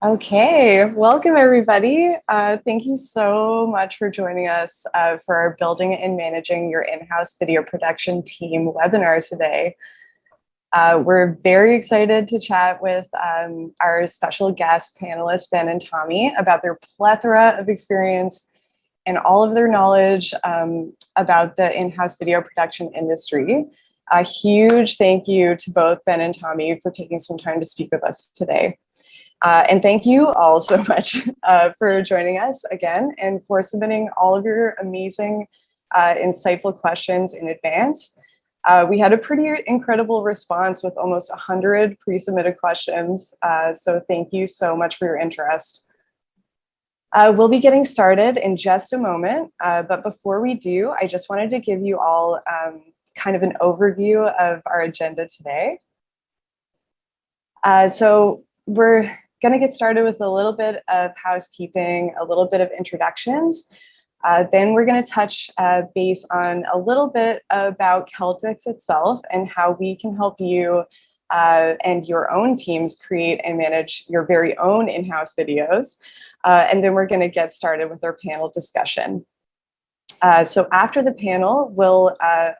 Okay, welcome everybody. Thank you so much for joining us for our Building and Managing Your In-House Video Production Team webinar today. We're very excited to chat with our special guest panelists, Ben and Tommy, about their plethora of experience and all of their knowledge about the in-house video production industry. A huge thank you to both Ben and Tommy for taking some time to speak with us today. And thank you all so much for joining us again and for submitting all of your amazing, insightful questions in advance. We had a pretty incredible response with almost 100 pre-submitted questions. So thank you so much for your interest. We'll be getting started in just a moment, but before we do, I just wanted to give you all kind of an overview of our agenda today. So we're going to get started with a little bit of housekeeping, a little bit of introductions. Then we're going to touch base on a little bit about Celtx itself and how we can help you and your own teams create and manage your very own in-house videos. And then we're going to get started with our panel discussion. So after the panel, we'll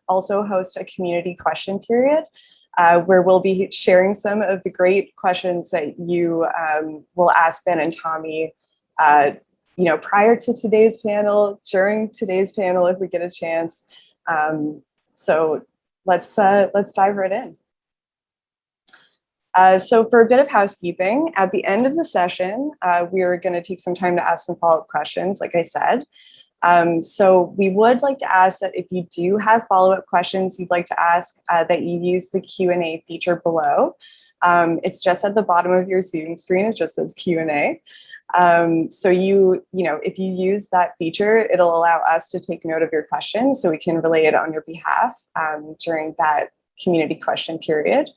also host a community question period where we'll be sharing some of the great questions that you will ask Ben and Tommy, prior to today's panel, during today's panel, if we get a chance. So let's dive right in. So for a bit of housekeeping, at the end of the session, we're going to take some time to ask some follow-up questions, like I said. So we would like to ask that if you do have follow-up questions you'd like to ask, that you use the Q&A feature below. It's just at the bottom of your Zoom screen. It just says Q&A. So if you use that feature, it'll allow us to take note of your question so we can relay it on your behalf during that community question period.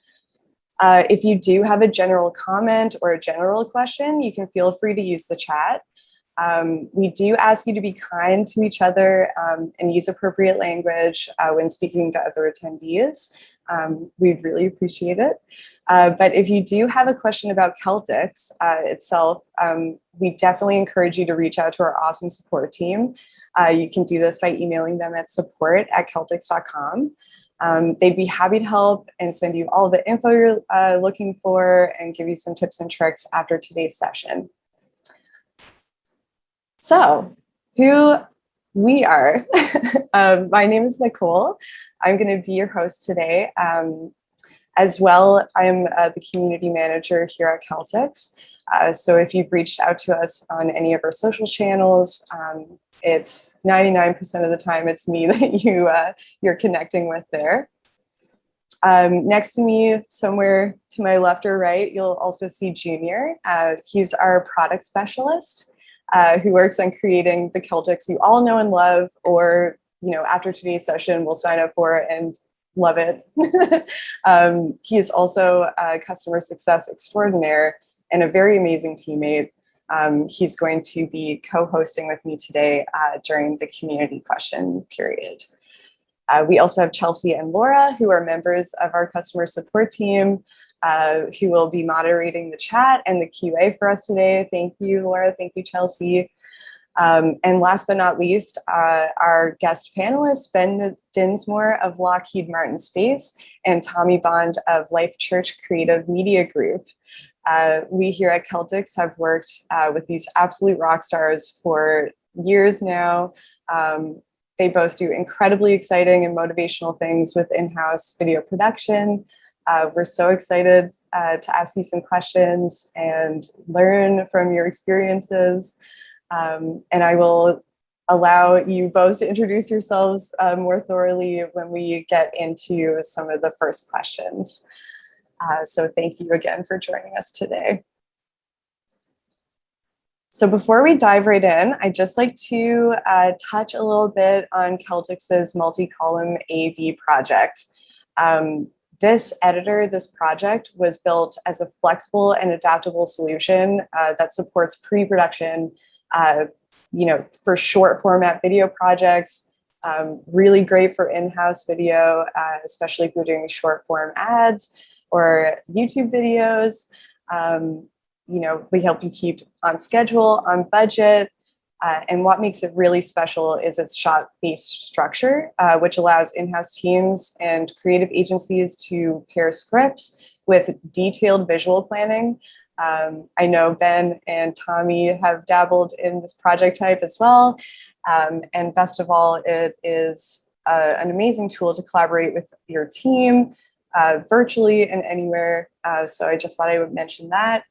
If you do have a general comment or a general question, you can feel free to use the chat. We do ask you to be kind to each other and use appropriate language when speaking to other attendees. We'd really appreciate it. But if you do have a question about Celtx itself, we definitely encourage you to reach out to our awesome support team. You can do this by emailing them at support@celtx.com. They'd be happy to help and send you all the info you're looking for and give you some tips and tricks after today's session. So, who we are. My name is Nicole. I'm going to be your host today. As well, I'm the community manager here at Celtx. So if you've reached out to us on any of our social channels, it's 99% of the time it's me that you're connecting with there. Next to me, somewhere to my left or right, you'll also see Junior. He's our product specialist. Who works on creating the Celtx you all know and love, or after today's session will sign up for and love it. He is also a customer success extraordinaire and a very amazing teammate. He's going to be co-hosting with me today during the community question period. We also have Chelsea and Laura, who are members of our customer support team, who will be moderating the chat and the QA for us today. Thank you, Laura. Thank you, Chelsea. And last but not least, our guest panelists, Ben Dinsmore of Lockheed Martin Space and Tommy Bond of Life.Church Creative Media Group. We here at Celtx have worked with these absolute rock stars for years now. They both do incredibly exciting and motivational things with in-house video production. We're so excited to ask you some questions and learn from your experiences. And I will allow you both to introduce yourselves more thoroughly when we get into some of the first questions. So thank you again for joining us today. So before we dive right in, I'd just like to touch a little bit on Celtx's multi-column AV project. This project was built as a flexible and adaptable solution that supports pre-production, for short format video projects, really great for in-house video, especially if you're doing short form ads or YouTube videos. we help you keep on schedule, on budget. And what makes it really special is its shot-based structure, which allows in-house teams and creative agencies to pair scripts with detailed visual planning. I know Ben and Tommy have dabbled in this project type as well. And best of all, it is an amazing tool to collaborate with your team virtually and anywhere. So I just thought I would mention that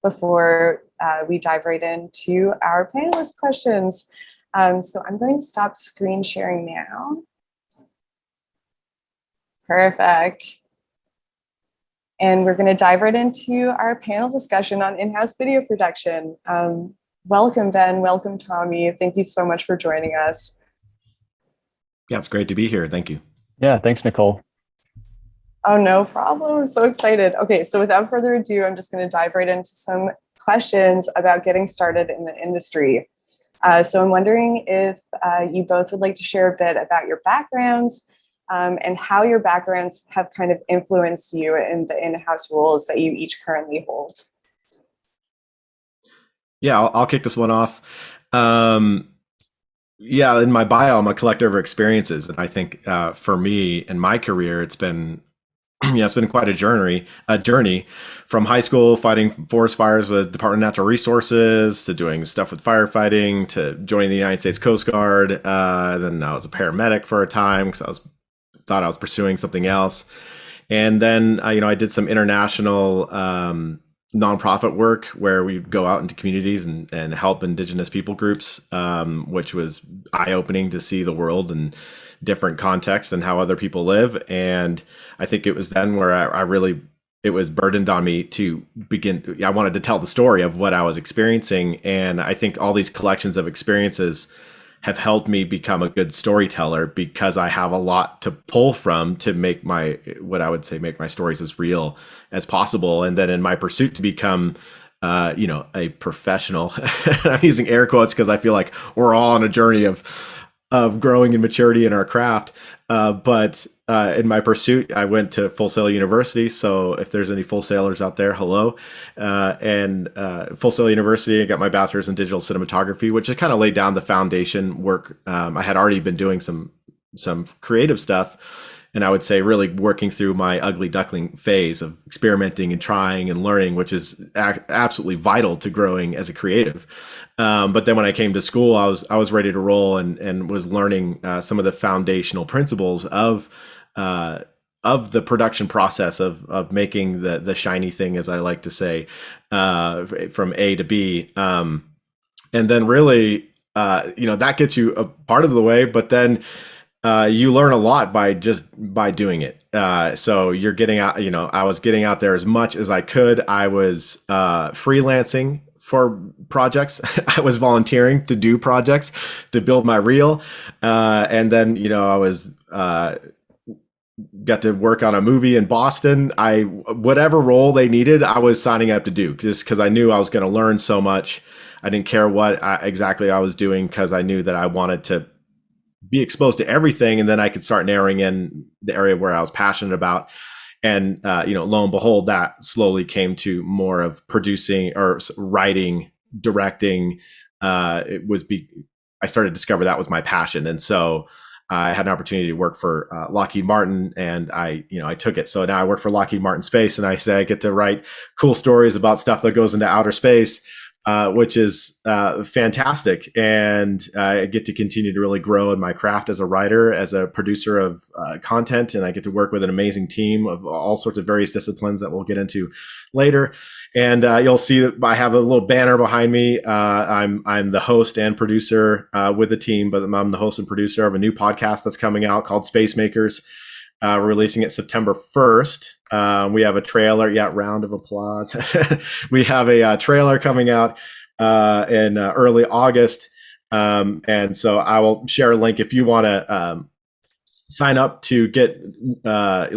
before we dive right into our panelist questions. So I'm going to stop screen sharing now. Perfect. And we're going to dive right into our panel discussion on in-house video production. Welcome, Ben. Welcome, Tommy. Thank you so much for joining us. Yeah, it's great to be here. Thank you. Yeah, thanks, Nicole. Oh, no problem. I'm so excited. Okay, so without further ado, I'm just going to dive right into some questions about getting started in the industry. So I'm wondering if you both would like to share a bit about your backgrounds and how your backgrounds have kind of influenced you in the in-house roles that you each currently hold. Yeah, I'll kick this one off. Yeah, in my bio, I'm a collector of experiences, and I think for me in my career, it's been it's been quite a journey from high school fighting forest fires with Department of Natural Resources to doing stuff with firefighting to joining the United States Coast Guard. Then I was a paramedic for a time because thought I was pursuing something else, and then I did some international nonprofit work where we go out into communities and help indigenous people groups, which was eye-opening to see the world in different contexts and how other people live. And I think it was then where it was burdened on me to begin. I wanted to tell the story of what I was experiencing. And I think all these collections of experiences have helped me become a good storyteller because I have a lot to pull from to make my stories as real as possible. And then in my pursuit to become, a professional, I'm using air quotes because I feel like we're all on a journey of growing in maturity in our craft. But in my pursuit, I went to Full Sail University. So if there's any Full Sailors out there, hello. And Full Sail University, I got my bachelor's in digital cinematography, which just kind of laid down the foundation work. I had already been doing some creative stuff. And I would say really working through my ugly duckling phase of experimenting and trying and learning, which is absolutely vital to growing as a creative. But then when I came to school, I was ready to roll and was learning some of the foundational principles of the production process of making the shiny thing, as I like to say, from A to B. And then really, that gets you a part of the way, but then you learn a lot by doing it. So you're getting out, I was getting out there as much as I could. I was freelancing for projects. I was volunteering to do projects to build my reel. And then, I was got to work on a movie in Boston. Whatever role they needed, I was signing up to do just because I knew I was going to learn so much. I didn't care what exactly I was doing because I knew that I wanted to be exposed to everything, and then I could start narrowing in the area where I was passionate about. And lo and behold, that slowly came to more of producing or writing, directing. I started to discover that was my passion, and so I had an opportunity to work for Lockheed Martin, and I took it. So now I work for Lockheed Martin Space, and I say I get to write cool stories about stuff that goes into outer space. Which is fantastic. And I get to continue to really grow in my craft as a writer, as a producer of content. And I get to work with an amazing team of all sorts of various disciplines that we'll get into later. And you'll see that I have a little banner behind me. I'm the host and producer with the team, but I'm the host and producer of a new podcast that's coming out called Space Makers. We're releasing it September 1st. We have a trailer. Yeah, round of applause. We have a trailer coming out in early August. And so I will share a link if you want to sign up to get if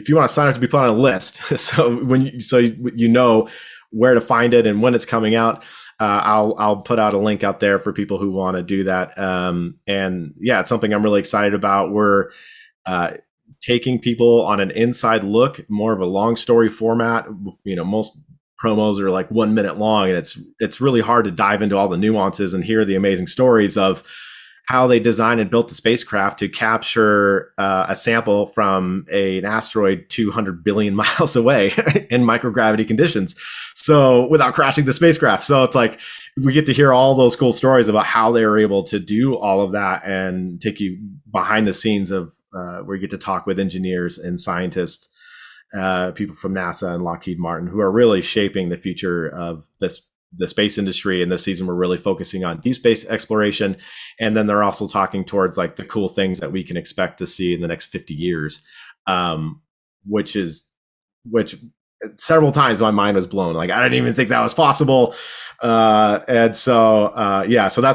you want to sign up to be put on a list. So you know where to find it and when it's coming out. I'll put out a link out there for people who want to do that. And yeah, it's something I'm really excited about. We're taking people on an inside look, more of a long story format. Most promos are like 1 minute long, and it's really hard to dive into all the nuances and hear the amazing stories of how they designed and built the spacecraft to capture a sample from an asteroid 200 billion miles away in microgravity conditions, so without crashing the spacecraft. So it's like we get to hear all those cool stories about how they were able to do all of that, and take you behind the scenes of where you get to talk with engineers and scientists, people from NASA and Lockheed Martin, who are really shaping the future of the space industry. And this season, we're really focusing on deep space exploration. And then they're also talking towards like the cool things that we can expect to see in the next 50 years, which several times my mind was blown. Like, I didn't even think that was possible. So that's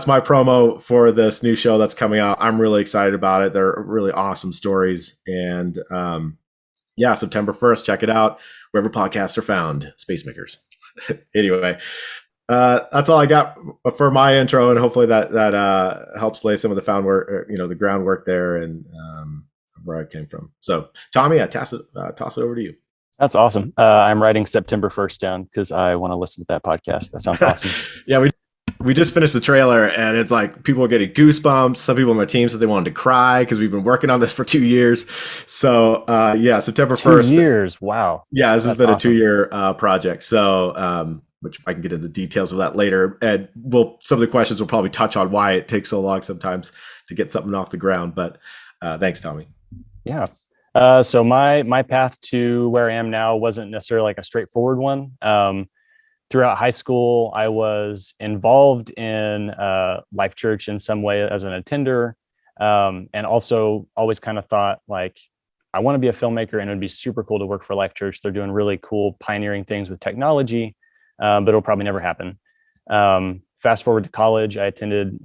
my promo for this new show that's coming out. I'm really excited about it. They're really awesome stories. And September 1st, check it out wherever podcasts are found. Space Makers. Anyway, that's all I got for my intro, and hopefully that helps lay some of the the groundwork there, and where I came from. So, Tommy, I toss it over to you. That's awesome. I'm writing September 1st down because I want to listen to that podcast. That sounds awesome. Yeah, we just finished the trailer, and it's like people are getting goosebumps. Some people on my team said they wanted to cry because we've been working on this for 2 years. So September 1st. 2 years. Wow. Yeah, this has been awesome. A 2-year project. So which I can get into the details of that later. And some of the questions will probably touch on why it takes so long sometimes to get something off the ground. But thanks, Tommy. Yeah. So my path to where I am now wasn't necessarily like a straightforward one. Throughout high school, I was involved in Life.Church in some way as an attender, and also always kind of thought like, I want to be a filmmaker, and it would be super cool to work for Life.Church. They're doing really cool pioneering things with technology, but it'll probably never happen. Fast forward to college, I attended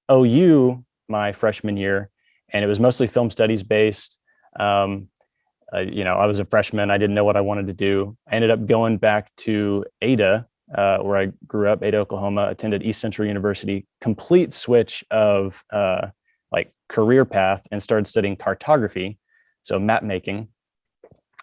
OU my freshman year, and it was mostly film studies based. I was a freshman. I didn't know what I wanted to do. I ended up going back to Ada, where I grew up, Ada, Oklahoma, attended East Central University, complete switch of career path, and started studying cartography, so map making.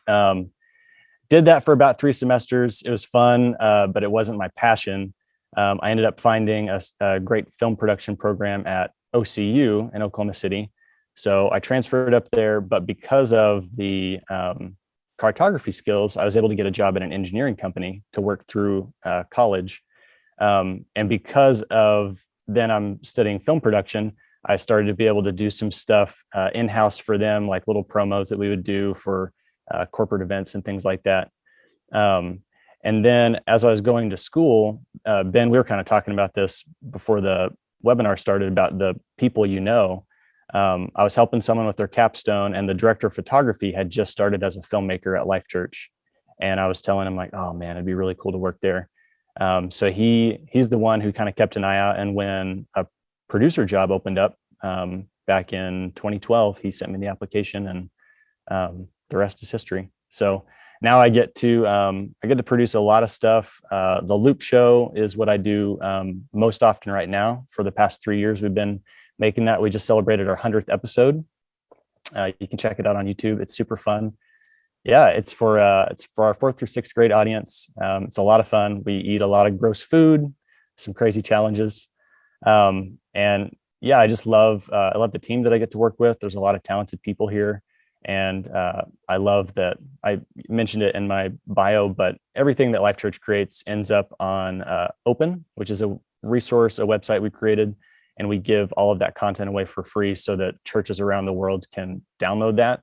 Did that for about 3 semesters. It was fun, but it wasn't my passion. I ended up finding a great film production program at OCU in Oklahoma City. So I transferred up there, but because of the cartography skills, I was able to get a job at an engineering company to work through college. And because of then I'm studying film production, I started to be able to do some stuff in-house for them, like little promos that we would do for corporate events and things like that. And then as I was going to school, Ben, we were kind of talking about this before the webinar started about the people I was helping someone with their capstone, and the director of photography had just started as a filmmaker at Life.Church. And I was telling him like, oh man, it'd be really cool to work there. So he's the one who kind of kept an eye out. And when a producer job opened up back in 2012, he sent me the application, and the rest is history. So now I get to produce a lot of stuff. The Loop Show is what I do most often right now. For the past 3 years, we've been making that. We just celebrated our 100th episode. You can check it out on YouTube. It's super fun. Yeah, it's for our 4th through 6th grade audience. It's a lot of fun. We eat a lot of gross food, some crazy challenges, and yeah, I just love the team that I get to work with. There's a lot of talented people here, and I love that. I mentioned it in my bio, but everything that Life.Church creates ends up on Open, which is a resource, a website we created. And we give all of that content away for free so that churches around the world can download that.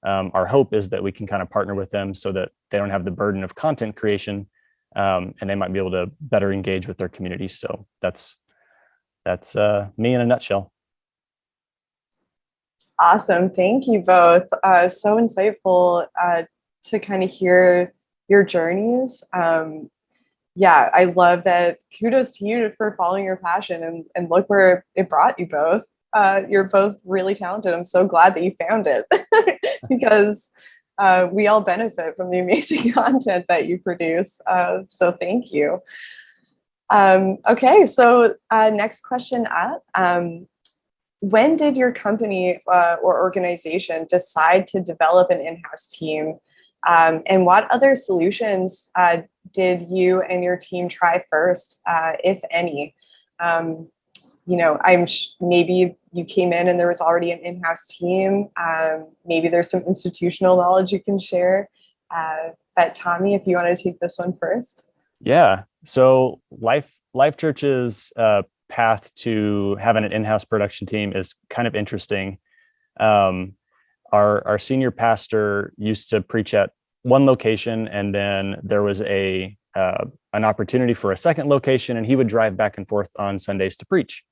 Our hope is that we can kind of partner with them so that they don't have the burden of content creation, and they might be able to better engage with their community. So that's me in a nutshell. Awesome. Thank you both. So insightful to kind of hear your journeys. I love that. Kudos to you for following your passion, and look where it brought you both. You're both really talented. I'm so glad that you found it because we all benefit from the amazing content that you produce. So thank you. Okay, so next question up. When did your company or organization decide to develop an in-house team And what other solutions did you and your team try first, if any? Maybe you came in and there was already an in-house team. Maybe there's some institutional knowledge you can share. But Tommy, if you want to take this one first. Yeah. So Life.Church's path to having an in-house production team is kind of interesting. Our senior pastor used to preach at one location, and then there was an opportunity for a second location, and he would drive back and forth on Sundays to preach.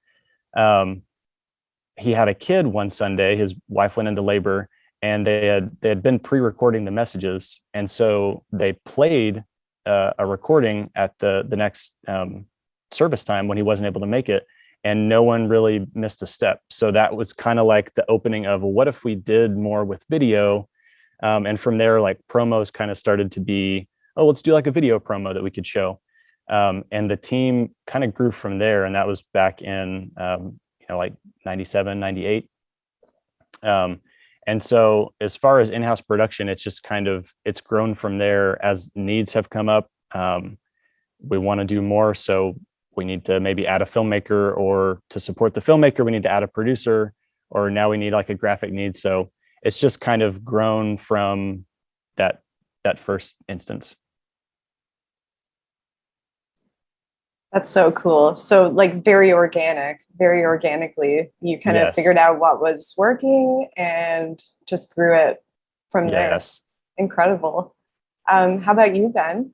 He had a kid one Sunday. His wife went into labor, and they had been pre-recording the messages, and so they played a recording at the next service time when he wasn't able to make it, and no one really missed a step. So that was kind of like the opening of, what if we did more with video? And from there, like, promos kind of started to be, oh, let's do like a video promo that we could show. And the team kind of grew from there. And that was back in, like 97, 98. And so as far as in-house production, it's just it's grown from there as needs have come up. We want to do more. So we need to maybe add a filmmaker, or to support the filmmaker, we need to add a producer, or now we need like a graphic need. So it's just kind of grown from that first instance. That's so cool. So like very organically, you kind of figured out what was working and just grew it from there. Yes. Incredible. How about you, Ben?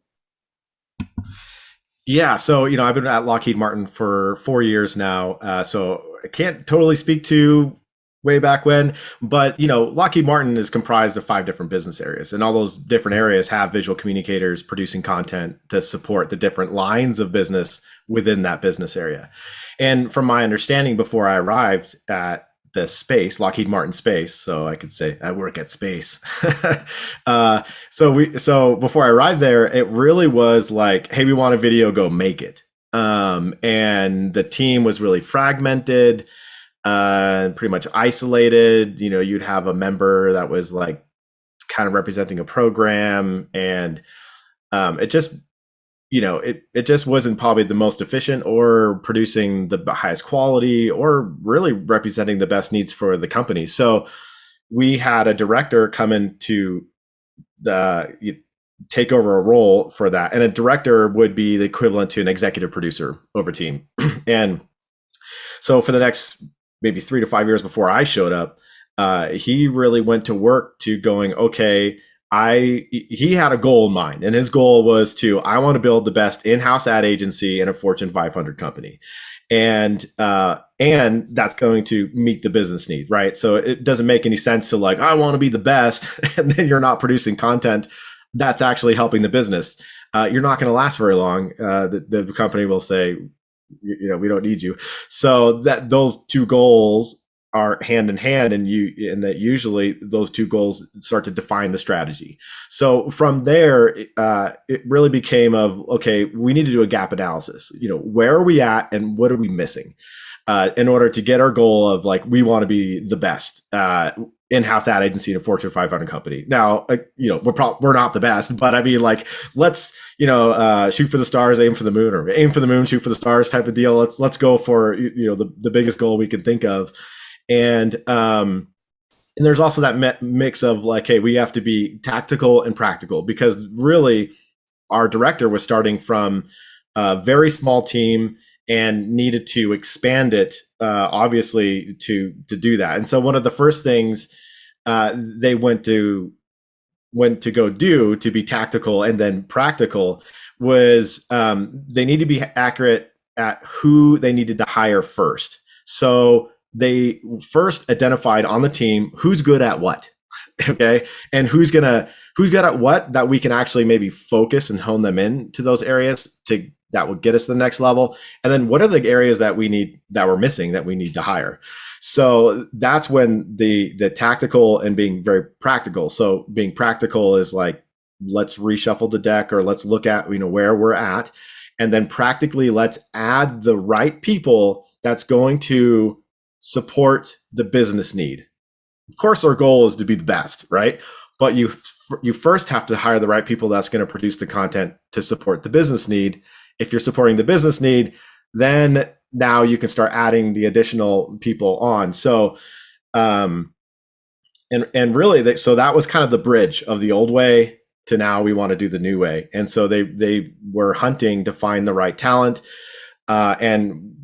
Yeah, so I've been at Lockheed Martin for 4 years now, so I can't totally speak to way back when, but Lockheed Martin is comprised of 5 different business areas, and all those different areas have visual communicators producing content to support the different lines of business within that business area. And from my understanding, before I arrived at the space, Lockheed Martin Space, so I could say I work at space. So before I arrived there, it really was like, hey, we want a video, go make it. And the team was really fragmented, pretty much isolated. You'd have a member that was like kind of representing a program, and it just it just wasn't probably the most efficient or producing the highest quality or really representing the best needs for the company. So we had a director come in to take over a role for that. And a director would be the equivalent to an executive producer over team. And so for the next maybe 3 to 5 years before I showed up, he really went to work to going, okay, he had a goal in mind, and his goal was I want to build the best in-house ad agency in a Fortune 500 company. And that's going to meet the business need, right? So it doesn't make any sense to I want to be the best, and then you're not producing content that's actually helping the business. You're not going to last very long. The company will say, we don't need you. So that those 2 goals are hand in hand, and that usually those 2 goals start to define the strategy. So from there, it really became okay, we need to do a gap analysis. Where are we at and what are we missing in order to get our goal of we want to be the best in-house ad agency in a Fortune 500 company. Now, we're not the best, but I mean, let's shoot for the stars, aim for the moon, or aim for the moon, shoot for the stars type of deal. Let's go for the biggest goal we can think of. And there's also that mix of hey, we have to be tactical and practical, because really our director was starting from a very small team and needed to expand it, obviously, to do that. And so one of the first things they went to go do to be tactical and then practical was they need to be accurate at who they needed to hire first. So they first identified on the team who's good at what, okay, and who's good at what, that we can actually maybe focus and hone them in to those areas that would get us to the next level. And then what are the areas that we're missing that we need to hire? So that's when the tactical and being very practical. So being practical is let's reshuffle the deck, or let's look at where we're at, and then practically let's add the right people that's going to support the business need. Of course, our goal is to be the best, right? but you first have to hire the right people that's going to produce the content to support the business need. If you're supporting the business need, then now you can start adding the additional people on. So, and really, so that was kind of the bridge of the old way to now we want to do the new way. And so they were hunting to find the right talent. And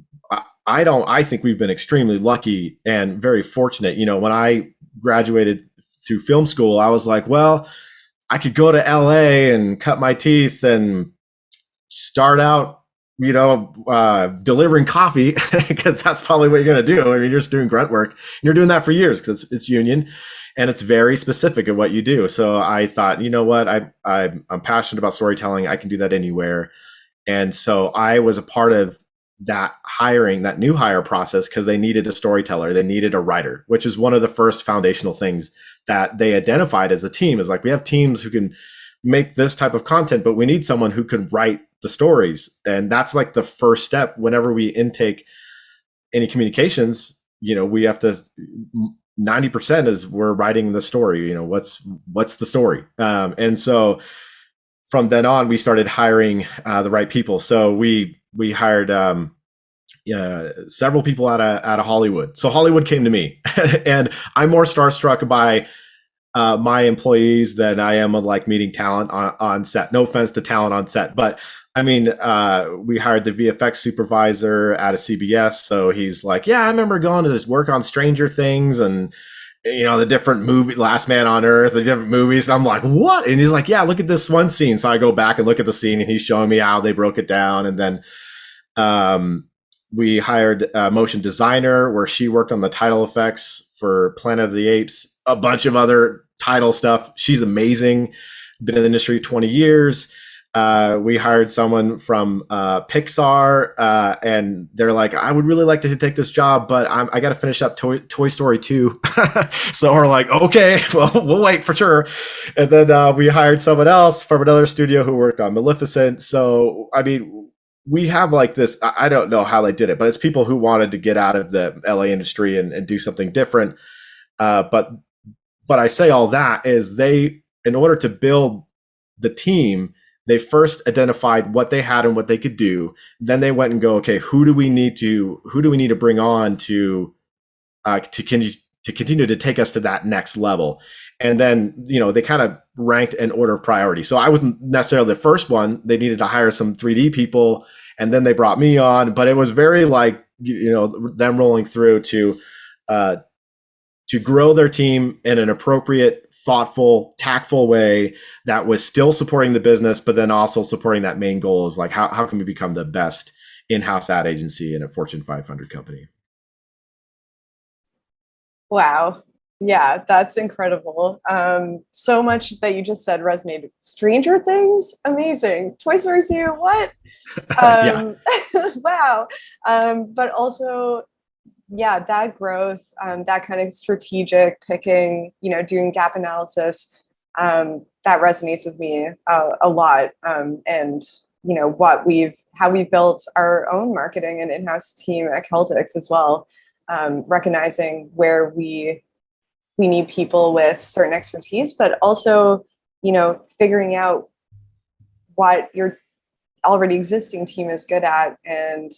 I think we've been extremely lucky and very fortunate. You know, when I graduated through film school, I was like, well, I could go to LA and cut my teeth and start out, you know, delivering coffee, because that's probably what you're going to do. I mean, you're just doing grunt work. You're doing that for years because it's union and it's very specific of what you do. So I thought, you know what, I'm passionate about storytelling. I can do that anywhere. And so I was a part of that new hire process because they needed a storyteller. They needed a writer, which is one of the first foundational things that they identified as a team. Is like, we have teams who can make this type of content, but we need someone who can write the stories. And that's like the first step. Whenever we intake any communications, you know, we have to, 90% is we're writing the story. You know, what's the story? And so from then on, we started hiring the right people. So we hired several people out of Hollywood. So Hollywood came to me, and I'm more starstruck by my employees than I am of like meeting talent on set. No offense to talent on set, but I mean, we hired the VFX supervisor out of CBS. So he's like, yeah, I remember going to this work on Stranger Things and, you know, the different movie, Last Man on Earth, the different movies. And I'm like, what? And he's like, yeah, look at this one scene. So I go back and look at the scene, and he's showing me how they broke it down. And then we hired a motion designer where she worked on the title effects for Planet of the Apes, a bunch of other title stuff. She's amazing. Been in the industry 20 years. We hired someone from Pixar, and they're like, I would really like to take this job, but I got to finish up Toy Story 2. So we're like, okay, well, we'll wait for sure. And then we hired someone else from another studio who worked on Maleficent. So, I mean, we have like this, I don't know how they did it, but it's people who wanted to get out of the LA industry and do something different. But I say all that is in order to build the team, they first identified what they had and what they could do. Then they went and go, okay, who do we need to bring on to continue to take us to that next level? And then, you know, they kind of ranked an order of priority. So I wasn't necessarily the first one. They needed to hire some 3D people, and then they brought me on. But it was very like, you know, them rolling through to grow their team in an appropriate, thoughtful, tactful way that was still supporting the business, but then also supporting that main goal of like, how can we become the best in-house ad agency in a Fortune 500 company? Wow. Yeah, that's incredible. So much that you just said resonated. Stranger Things, amazing. Toy Story 2, what? Wow. But also, yeah, that growth, that kind of strategic picking, you know, doing gap analysis, that resonates with me a lot. And, you know, how we built our own marketing and in-house team at Celtx as well, recognizing where we need people with certain expertise, but also, you know, figuring out what your already existing team is good at, and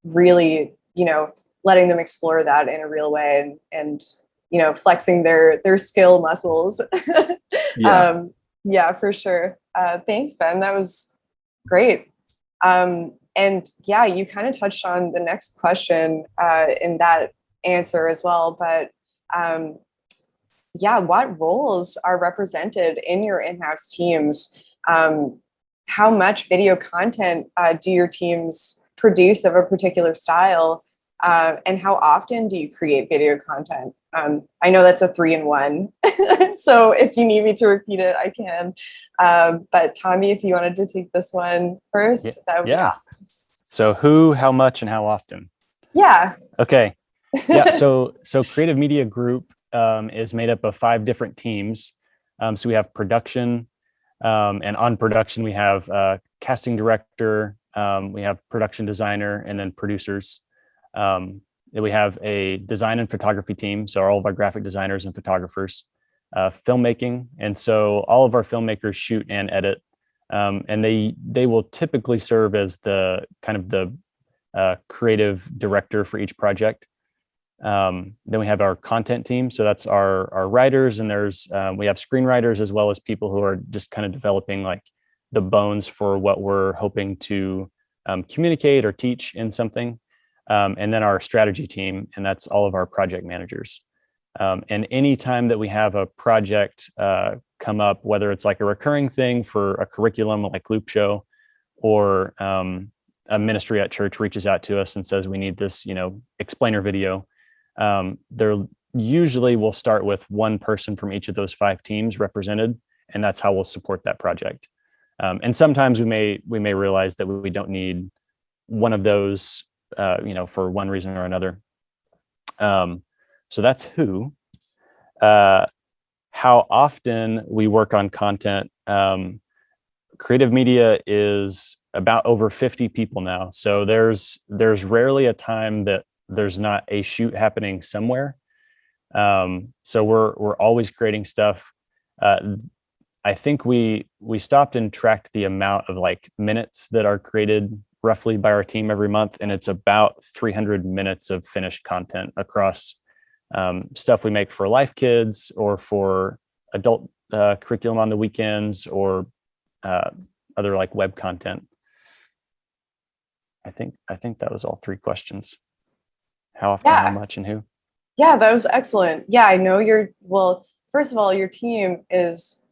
really, you know, letting them explore that in a real way, and you know, flexing their skill muscles. Yeah, for sure. Thanks, Ben. That was great. And yeah, you kind of touched on the next question in that answer as well, but yeah, what roles are represented in your in-house teams? How much video content do your teams produce of a particular style? And how often do you create video content? I know that's a 3-in-1. So if you need me to repeat it, I can. But Tommy, if you wanted to take this one first, that would be awesome. So who, how much, and how often? Yeah. Okay. Yeah. So Creative Media Group is made up of 5 different teams. So we have production, and on production, we have casting director, we have production designer, and then producers. Then we have a design and photography team. So all of our graphic designers and photographers. filmmaking. And so all of our filmmakers shoot and edit, and they will typically serve as the kind of the creative director for each project. Then we have our content team. So that's our writers, and we have screenwriters as well as people who are just kind of developing like the bones for what we're hoping to communicate or teach in something. And then our strategy team, and that's all of our project managers. And anytime that we have a project come up, whether it's like a recurring thing for a curriculum like Loop Show, or a ministry at church reaches out to us and says we need this, explainer video, there usually we'll start with one person from each of those 5 teams represented, and that's how we'll support that project. And sometimes we may realize that we don't need one of those, for one reason or another. So that's who. How often we work on content. Creative media is about over 50 people now. So there's rarely a time that there's not a shoot happening somewhere. So we're always creating stuff. I think we stopped and tracked the amount of like minutes that are created roughly by our team every month, and it's about 300 minutes of finished content across stuff we make for Life Kids or for adult curriculum on the weekends, or other like web content. I think that was all 3 questions. How often, how much, and who? Yeah, that was excellent. Yeah, I know first of all, your team is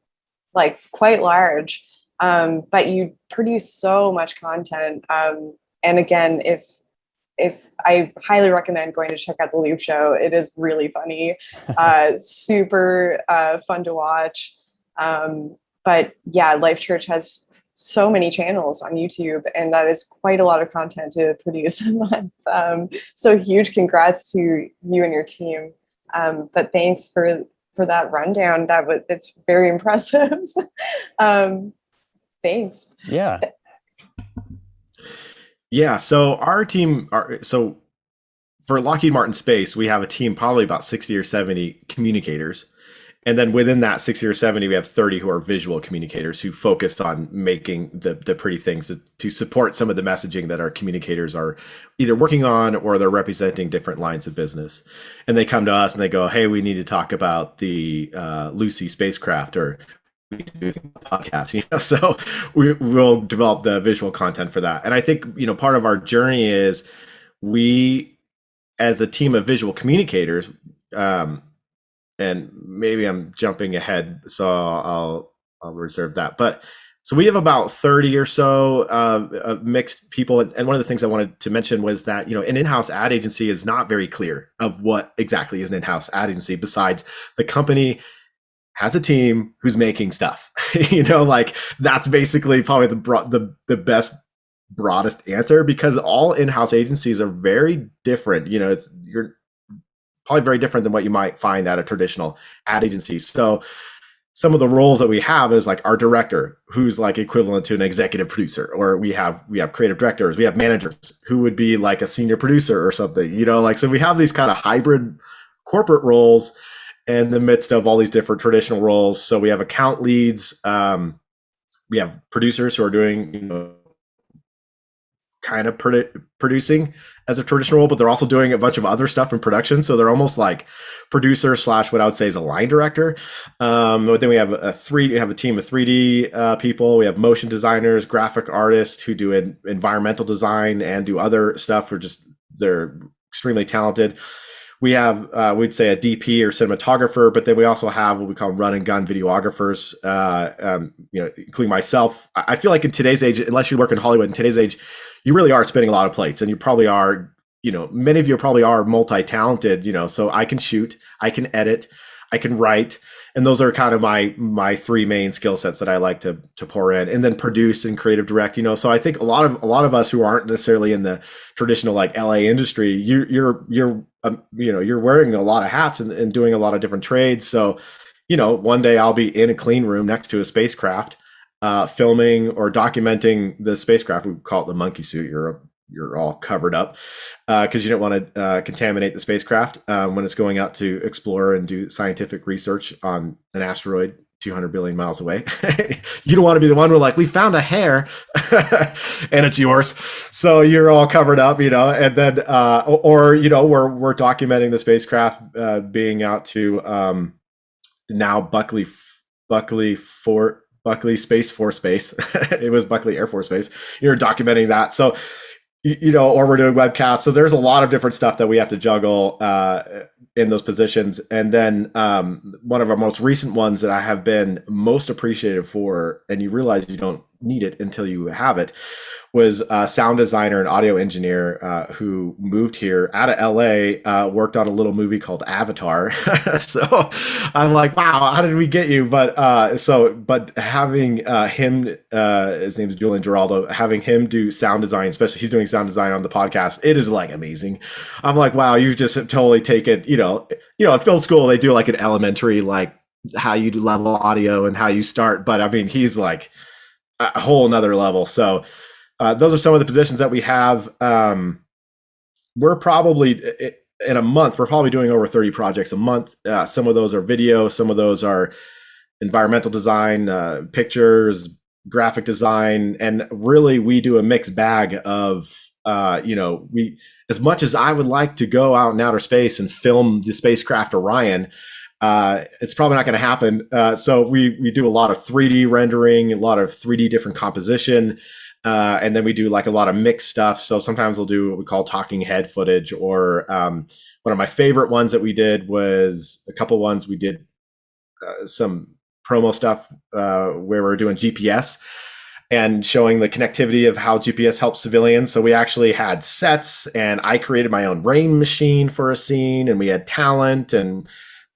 like quite large, but you produce so much content. And again, if I highly recommend going to check out the Loop Show. It is really funny, super fun to watch. But yeah, Life.Church has so many channels on YouTube, and that is quite a lot of content to produce a month. So huge congrats to you and your team. But thanks for that rundown. It's very impressive. Thanks. Yeah. Yeah. So our team so for Lockheed Martin Space, we have a team, probably about 60 or 70 communicators. And then within that 60 or 70, we have 30 who are visual communicators who focus on making the pretty things to support some of the messaging that our communicators are either working on, or they're representing different lines of business. And they come to us and they go, hey, we need to talk about the Lucy spacecraft, or we need to do a podcast. So we'll develop the visual content for that. And I think, part of our journey is we, as a team of visual communicators, and maybe I'm jumping ahead, so I'll reserve that. But so we have about 30 or so mixed people. And one of the things I wanted to mention was that, an in-house ad agency is not very clear of what exactly is an in-house ad agency, besides the company has a team who's making stuff. Like that's basically probably the best, broadest answer, because all in-house agencies are very different. You're probably very different than what you might find at a traditional ad agency. So some of the roles that we have is like our director, who's like equivalent to an executive producer, or we have creative directors, we have managers who would be like a senior producer or something, so we have these kind of hybrid corporate roles in the midst of all these different traditional roles. So we have account leads, we have producers who are doing, kind of producing as a traditional role, but they're also doing a bunch of other stuff in production. So they're almost like producer / what I would say is a line director. But then we have a team of 3D people. We have motion designers, graphic artists who do environmental design and do other stuff. They're extremely talented. We have, we'd say, a DP or cinematographer, but then we also have what we call run and gun videographers, including myself. I feel like in today's age, unless you work in Hollywood, in today's age, you really are spinning a lot of plates, and you probably are, many of you probably are multi-talented, so I can shoot, I can edit, I can write. And those are kind of my 3 main skill sets that I like to pour in, and then produce and creative direct. So I think a lot of us who aren't necessarily in the traditional like LA industry, you're wearing a lot of hats and doing a lot of different trades. So one day I'll be in a clean room next to a spacecraft, filming or documenting the spacecraft. We call it the monkey suit. You're you're all covered up because you don't want to contaminate the spacecraft when it's going out to explore and do scientific research on an asteroid 200 billion miles away. You don't want to be the one who like, we found a hair and it's yours. So you're all covered up, and then, or, we're documenting the spacecraft being out to now Buckley Space Force Base. It was Buckley Air Force Base. You're documenting that. So, or we're doing webcasts. So there's a lot of different stuff that we have to juggle in those positions. And then one of our most recent ones that I have been most appreciative for, and you realize you don't need it until you have it, was a sound designer and audio engineer who moved here out of LA, worked on a little movie called Avatar. So I'm like, wow, how did we get you? But having him, his name is Julian Giraldo, having him do sound design, especially he's doing sound design on the podcast, it is like amazing. I'm like, wow, you've just totally taken, at film school, they do like an elementary, like how you do level audio and how you start. But I mean, he's like a whole nother level. So those are some of the positions that we have. We're probably in a month, we're probably doing over 30 projects a month. Some of those are video, some of those are environmental design, pictures, graphic design, and really we do a mixed bag of, we, as much as I would like to go out in outer space and film the spacecraft Orion, it's probably not going to happen. So we do a lot of 3D rendering, a lot of 3D different composition. And then we do like a lot of mixed stuff. So sometimes we'll do what we call talking head footage, or one of my favorite ones that we did was a couple ones we did some promo stuff where we're doing GPS and showing the connectivity of how GPS helps civilians. So we actually had sets, and I created my own rain machine for a scene, and we had talent and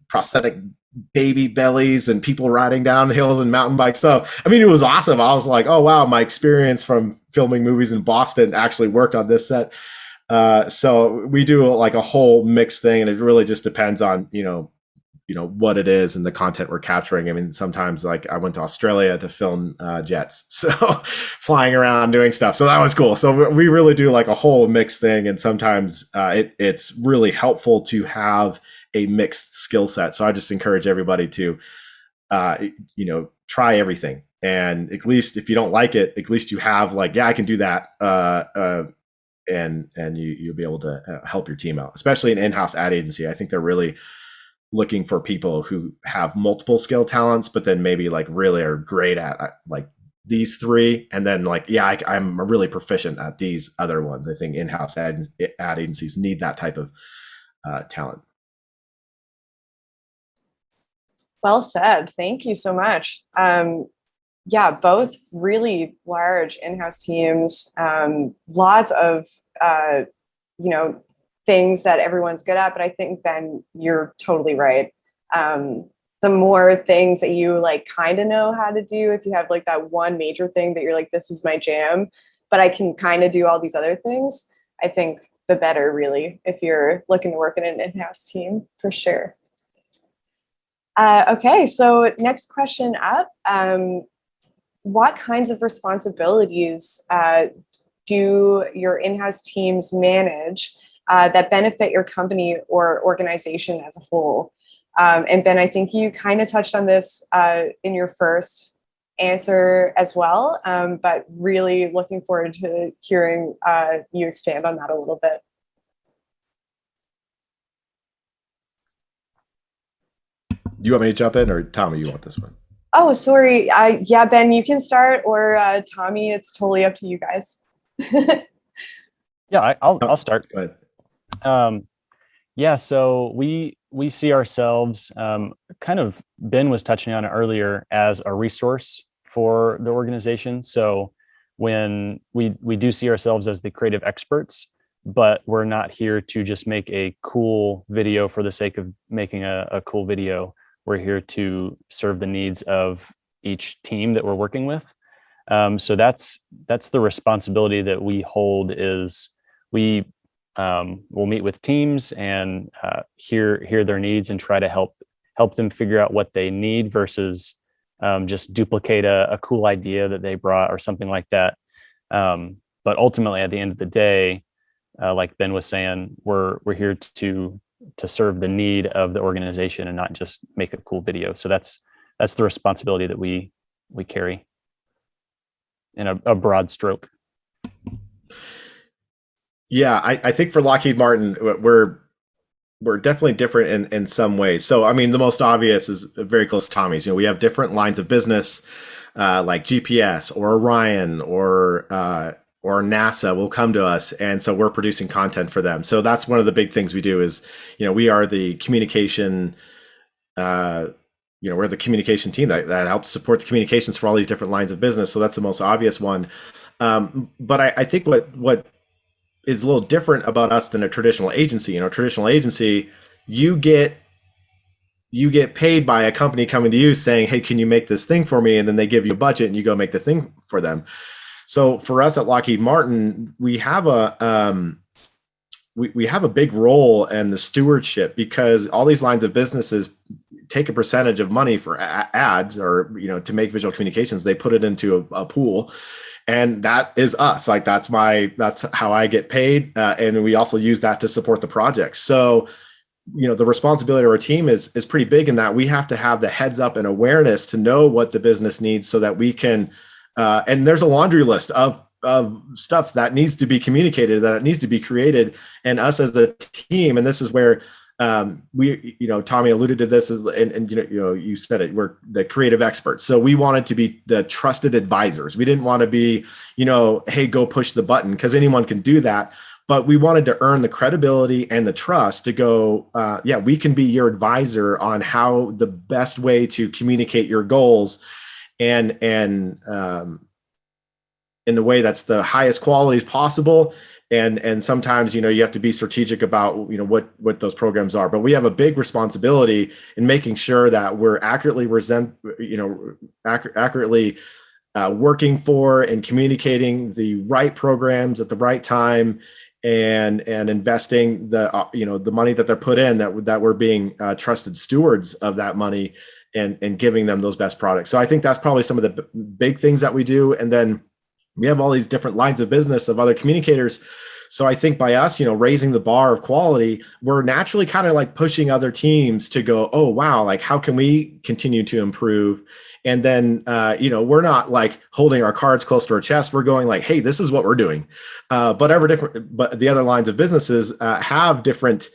prosthetic baby bellies and people riding down hills and mountain bikes. So, I mean, it was awesome. I was like, oh, wow, my experience from filming movies in Boston actually worked on this set. So we do like a whole mixed thing, and it really just depends on, what it is and the content we're capturing. I mean, sometimes like I went to Australia to film jets, so flying around doing stuff. So that was cool. So we really do like a whole mixed thing. And sometimes it's really helpful to have a mixed skill set. So I just encourage everybody to, try everything. And at least if you don't like it, at least you have like, yeah, I can do that. And you'll be able to help your team out, especially an in-house ad agency. I think they're really looking for people who have multiple skill talents, but then maybe like really are great at like these three. And then like, yeah, I'm really proficient at these other ones. I think in-house ad agencies need that type of talent. Well said. Thank you so much. Yeah, both really large in-house teams, lots of, things that everyone's good at. But I think, Ben, you're totally right. The more things that you like kind of know how to do, if you have like that one major thing that you're like, this is my jam, but I can kind of do all these other things, I think the better, really, if you're looking to work in an in-house team, for sure. Okay, so next question up. What kinds of responsibilities do your in-house teams manage that benefit your company or organization as a whole? And Ben, I think you kind of touched on this in your first answer as well, but really looking forward to hearing you expand on that a little bit. Do you want me to jump in, or Tommy, you want this one? Oh, sorry. Yeah, Ben, you can start, or Tommy, it's totally up to you guys. Yeah, I'll start. Go ahead. Yeah, so we see ourselves, kind of, Ben was touching on it earlier, as a resource for the organization. So when we do see ourselves as the creative experts, but we're not here to just make a cool video for the sake of making a cool video. We're here to serve the needs of each team that we're working with. So that's the responsibility that we hold, is we'll meet with teams and hear their needs and try to help them figure out what they need, versus just duplicate a cool idea that they brought or something like that. But ultimately, at the end of the day, like Ben was saying, we're here to serve the need of the organization and not just make a cool video. So that's the responsibility that we carry in a broad stroke. Yeah, I think for Lockheed Martin, we're definitely different in some ways. So, I mean, the most obvious is very close to Tommy's. We have different lines of business, like GPS or Orion or NASA will come to us, and so we're producing content for them. So that's one of the big things we do is, we are the communication. We're the communication team that helps support the communications for all these different lines of business. So that's the most obvious one. But I think what is a little different about us than a traditional agency. Traditional agency, you get paid by a company coming to you saying, "Hey, can you make this thing for me?" And then they give you a budget and you go make the thing for them. So for us at Lockheed Martin, we have a big role in the stewardship, because all these lines of businesses take a percentage of money for ads or to make visual communications. They put it into a pool. And that is us. Like that's how I get paid. And we also use that to support the project. So, the responsibility of our team is pretty big in that we have to have the heads up and awareness to know what the business needs so that we can, and there's a laundry list of stuff that needs to be communicated, that needs to be created. And us as a team, and this is where Tommy alluded to this, and you said it, we're the creative experts. So we wanted to be the trusted advisors. We didn't want to be, hey, go push the button, because anyone can do that. But we wanted to earn the credibility and the trust to go, we can be your advisor on how the best way to communicate your goals and in the way that's the highest quality as possible. And sometimes, you have to be strategic about, what those programs are. But we have a big responsibility in making sure that we're accurately working for and communicating the right programs at the right time, and investing the money that they're put in, that we're being trusted stewards of that money, and giving them those best products. So I think that's probably some of the big things that we do. And then we have all these different lines of business of other communicators. So I think by us, raising the bar of quality, we're naturally kind of like pushing other teams to go, oh, wow, like how can we continue to improve? And then, we're not like holding our cards close to our chest. We're going like, hey, this is what we're doing. But the other lines of businesses have different,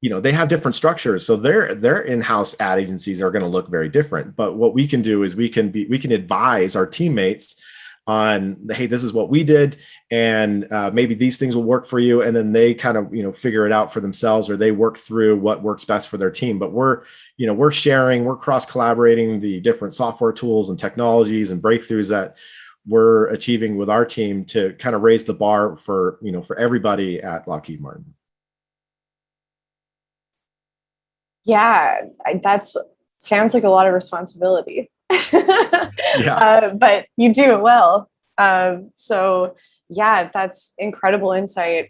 they have different structures. So their in-house ad agencies are going to look very different. But what we can do is we can advise our teammates on, hey, this is what we did, and maybe these things will work for you. And then they kind of, figure it out for themselves, or they work through what works best for their team. But we're sharing, we're cross-collaborating the different software tools and technologies and breakthroughs that we're achieving with our team to kind of raise the bar for everybody at Lockheed Martin. Yeah, that's sounds like a lot of responsibility. Yeah. But you do it well. So yeah, that's incredible insight.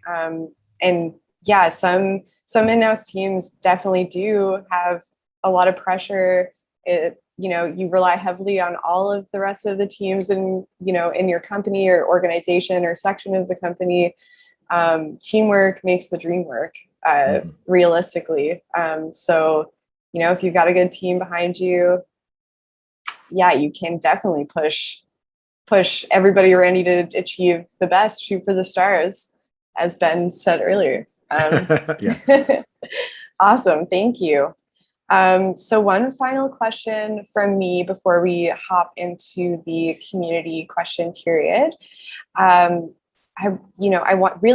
And yeah, some in-house teams definitely do have a lot of pressure. You rely heavily on all of the rest of the teams in your company or organization or section of the company. Teamwork makes the dream work, realistically. So, if you've got a good team behind you, yeah, you can definitely push everybody around you to achieve the best, shoot for the stars, as Ben said earlier. Yeah. Awesome. Thank you. So one final question from me before we hop into the community question period. Really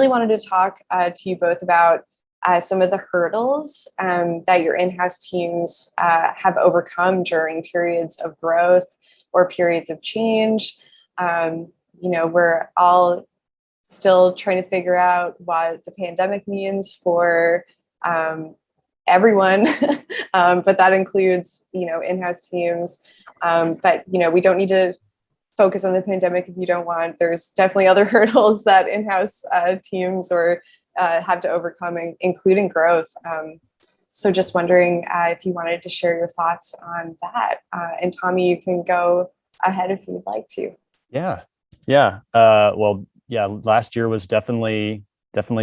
wanted to talk to you both about some of the hurdles that your in-house teams have overcome during periods of growth or periods of change. We're all still trying to figure out what the pandemic means for everyone, but that includes, in-house teams. But we don't need to focus on the pandemic if you don't want. There's definitely other hurdles that in-house teams or have to overcome, including growth. So just wondering if you wanted to share your thoughts on that. And Tommy, you can go ahead if you'd like to. Yeah. Well, yeah, last year was definitely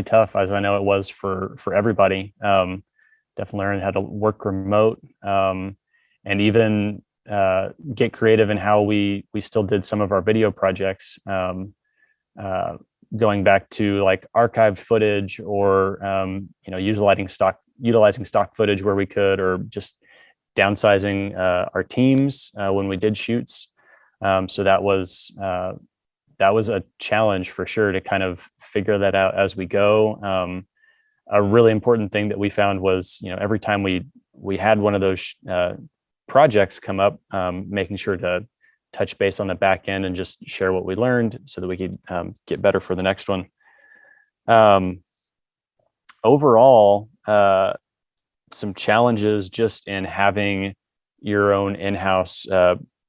tough, as I know it was for everybody. Definitely learning how to work remote, and even get creative in how we still did some of our video projects, going back to like archived footage, or utilizing stock footage where we could, or just downsizing our teams when we did shoots. So that was a challenge for sure, to kind of figure that out as we go. A really important thing that we found was, every time we had one of those projects come up, making sure to touch base on the back end and just share what we learned so that we could get better for the next one. Overall, some challenges just in having your own in-house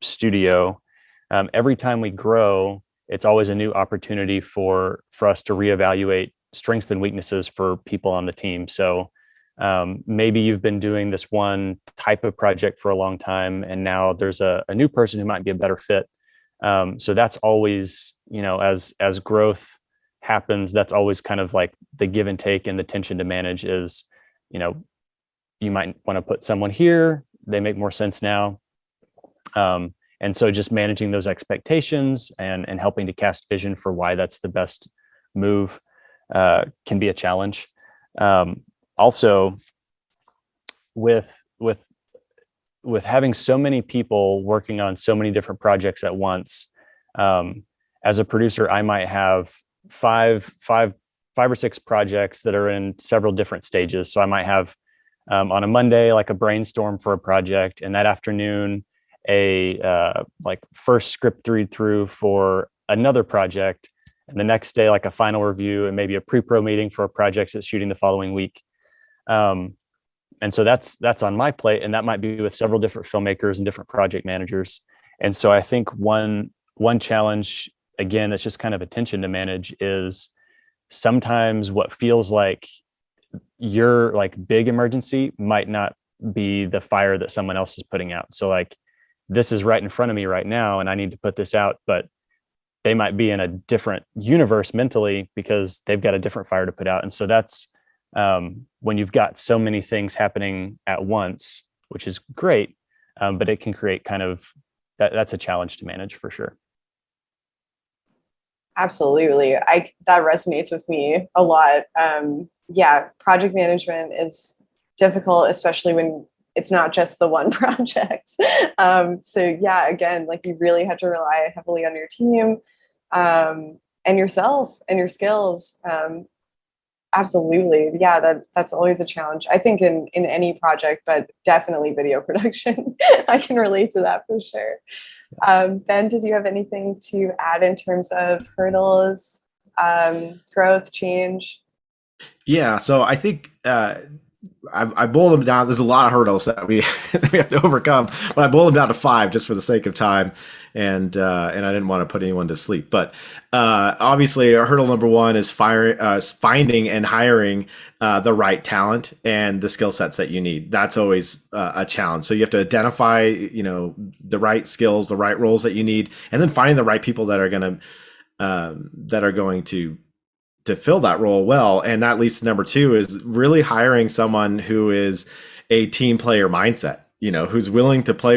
studio. Every time we grow, it's always a new opportunity for us to reevaluate strengths and weaknesses for people on the team. So maybe you've been doing this one type of project for a long time, and now there's a new person who might be a better fit. So that's always, as growth happens, that's always kind of like the give and take and the tension to manage is, you might want to put someone here, they make more sense now. And so just managing those expectations and helping to cast vision for why that's the best move can be a challenge. Also, with having so many people working on so many different projects at once, as a producer, I might have five or six projects that are in several different stages. So I might have on a Monday, like a brainstorm for a project, and that afternoon, a like first script read through for another project, and the next day, like a final review and maybe a pre-pro meeting for a project that's shooting the following week. And so that's on my plate, and that might be with several different filmmakers and different project managers. And so I think one challenge, again, that's just kind of a tension to manage, is sometimes what feels like your like big emergency might not be the fire that someone else is putting out. So like, this is right in front of me right now, and I need to put this out, but they might be in a different universe mentally because they've got a different fire to put out. And so that's when you've got so many things happening at once, which is great, but it can create kind of that's a challenge to manage for sure. Absolutely. That resonates with me a lot. Yeah, project management is difficult, especially when it's not just the one project. So yeah, again, like you really have to rely heavily on your team and yourself and your skills. Absolutely. Yeah, that's always a challenge, I think, in any project, but definitely video production. I can relate to that for sure. Ben, did you have anything to add in terms of hurdles, growth, change? Yeah, so I think I boiled them down. There's a lot of hurdles that we have to overcome, but I boiled them down to 5 just for the sake of time, and I didn't want to put anyone to sleep. But obviously, our hurdle number 1 is finding and hiring the right talent and the skill sets that you need. That's always a challenge. So you have to identify, the right skills, the right roles that you need, and then finding the right people that are going to fill that role well. And that leads to number 2 is really hiring someone who is a team player mindset, who's willing to play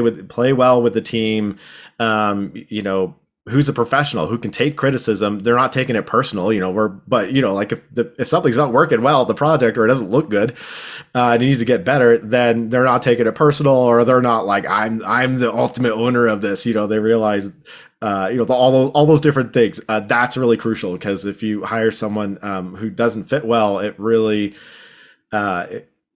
well with the team, who's a professional, who can take criticism. They're not taking it personal, like if something's not working well, the project, or it doesn't look good, it needs to get better, then they're not taking it personal, or they're not like, I'm the ultimate owner of this. They realize all those different things. That's really crucial, because if you hire someone who doesn't fit well, it really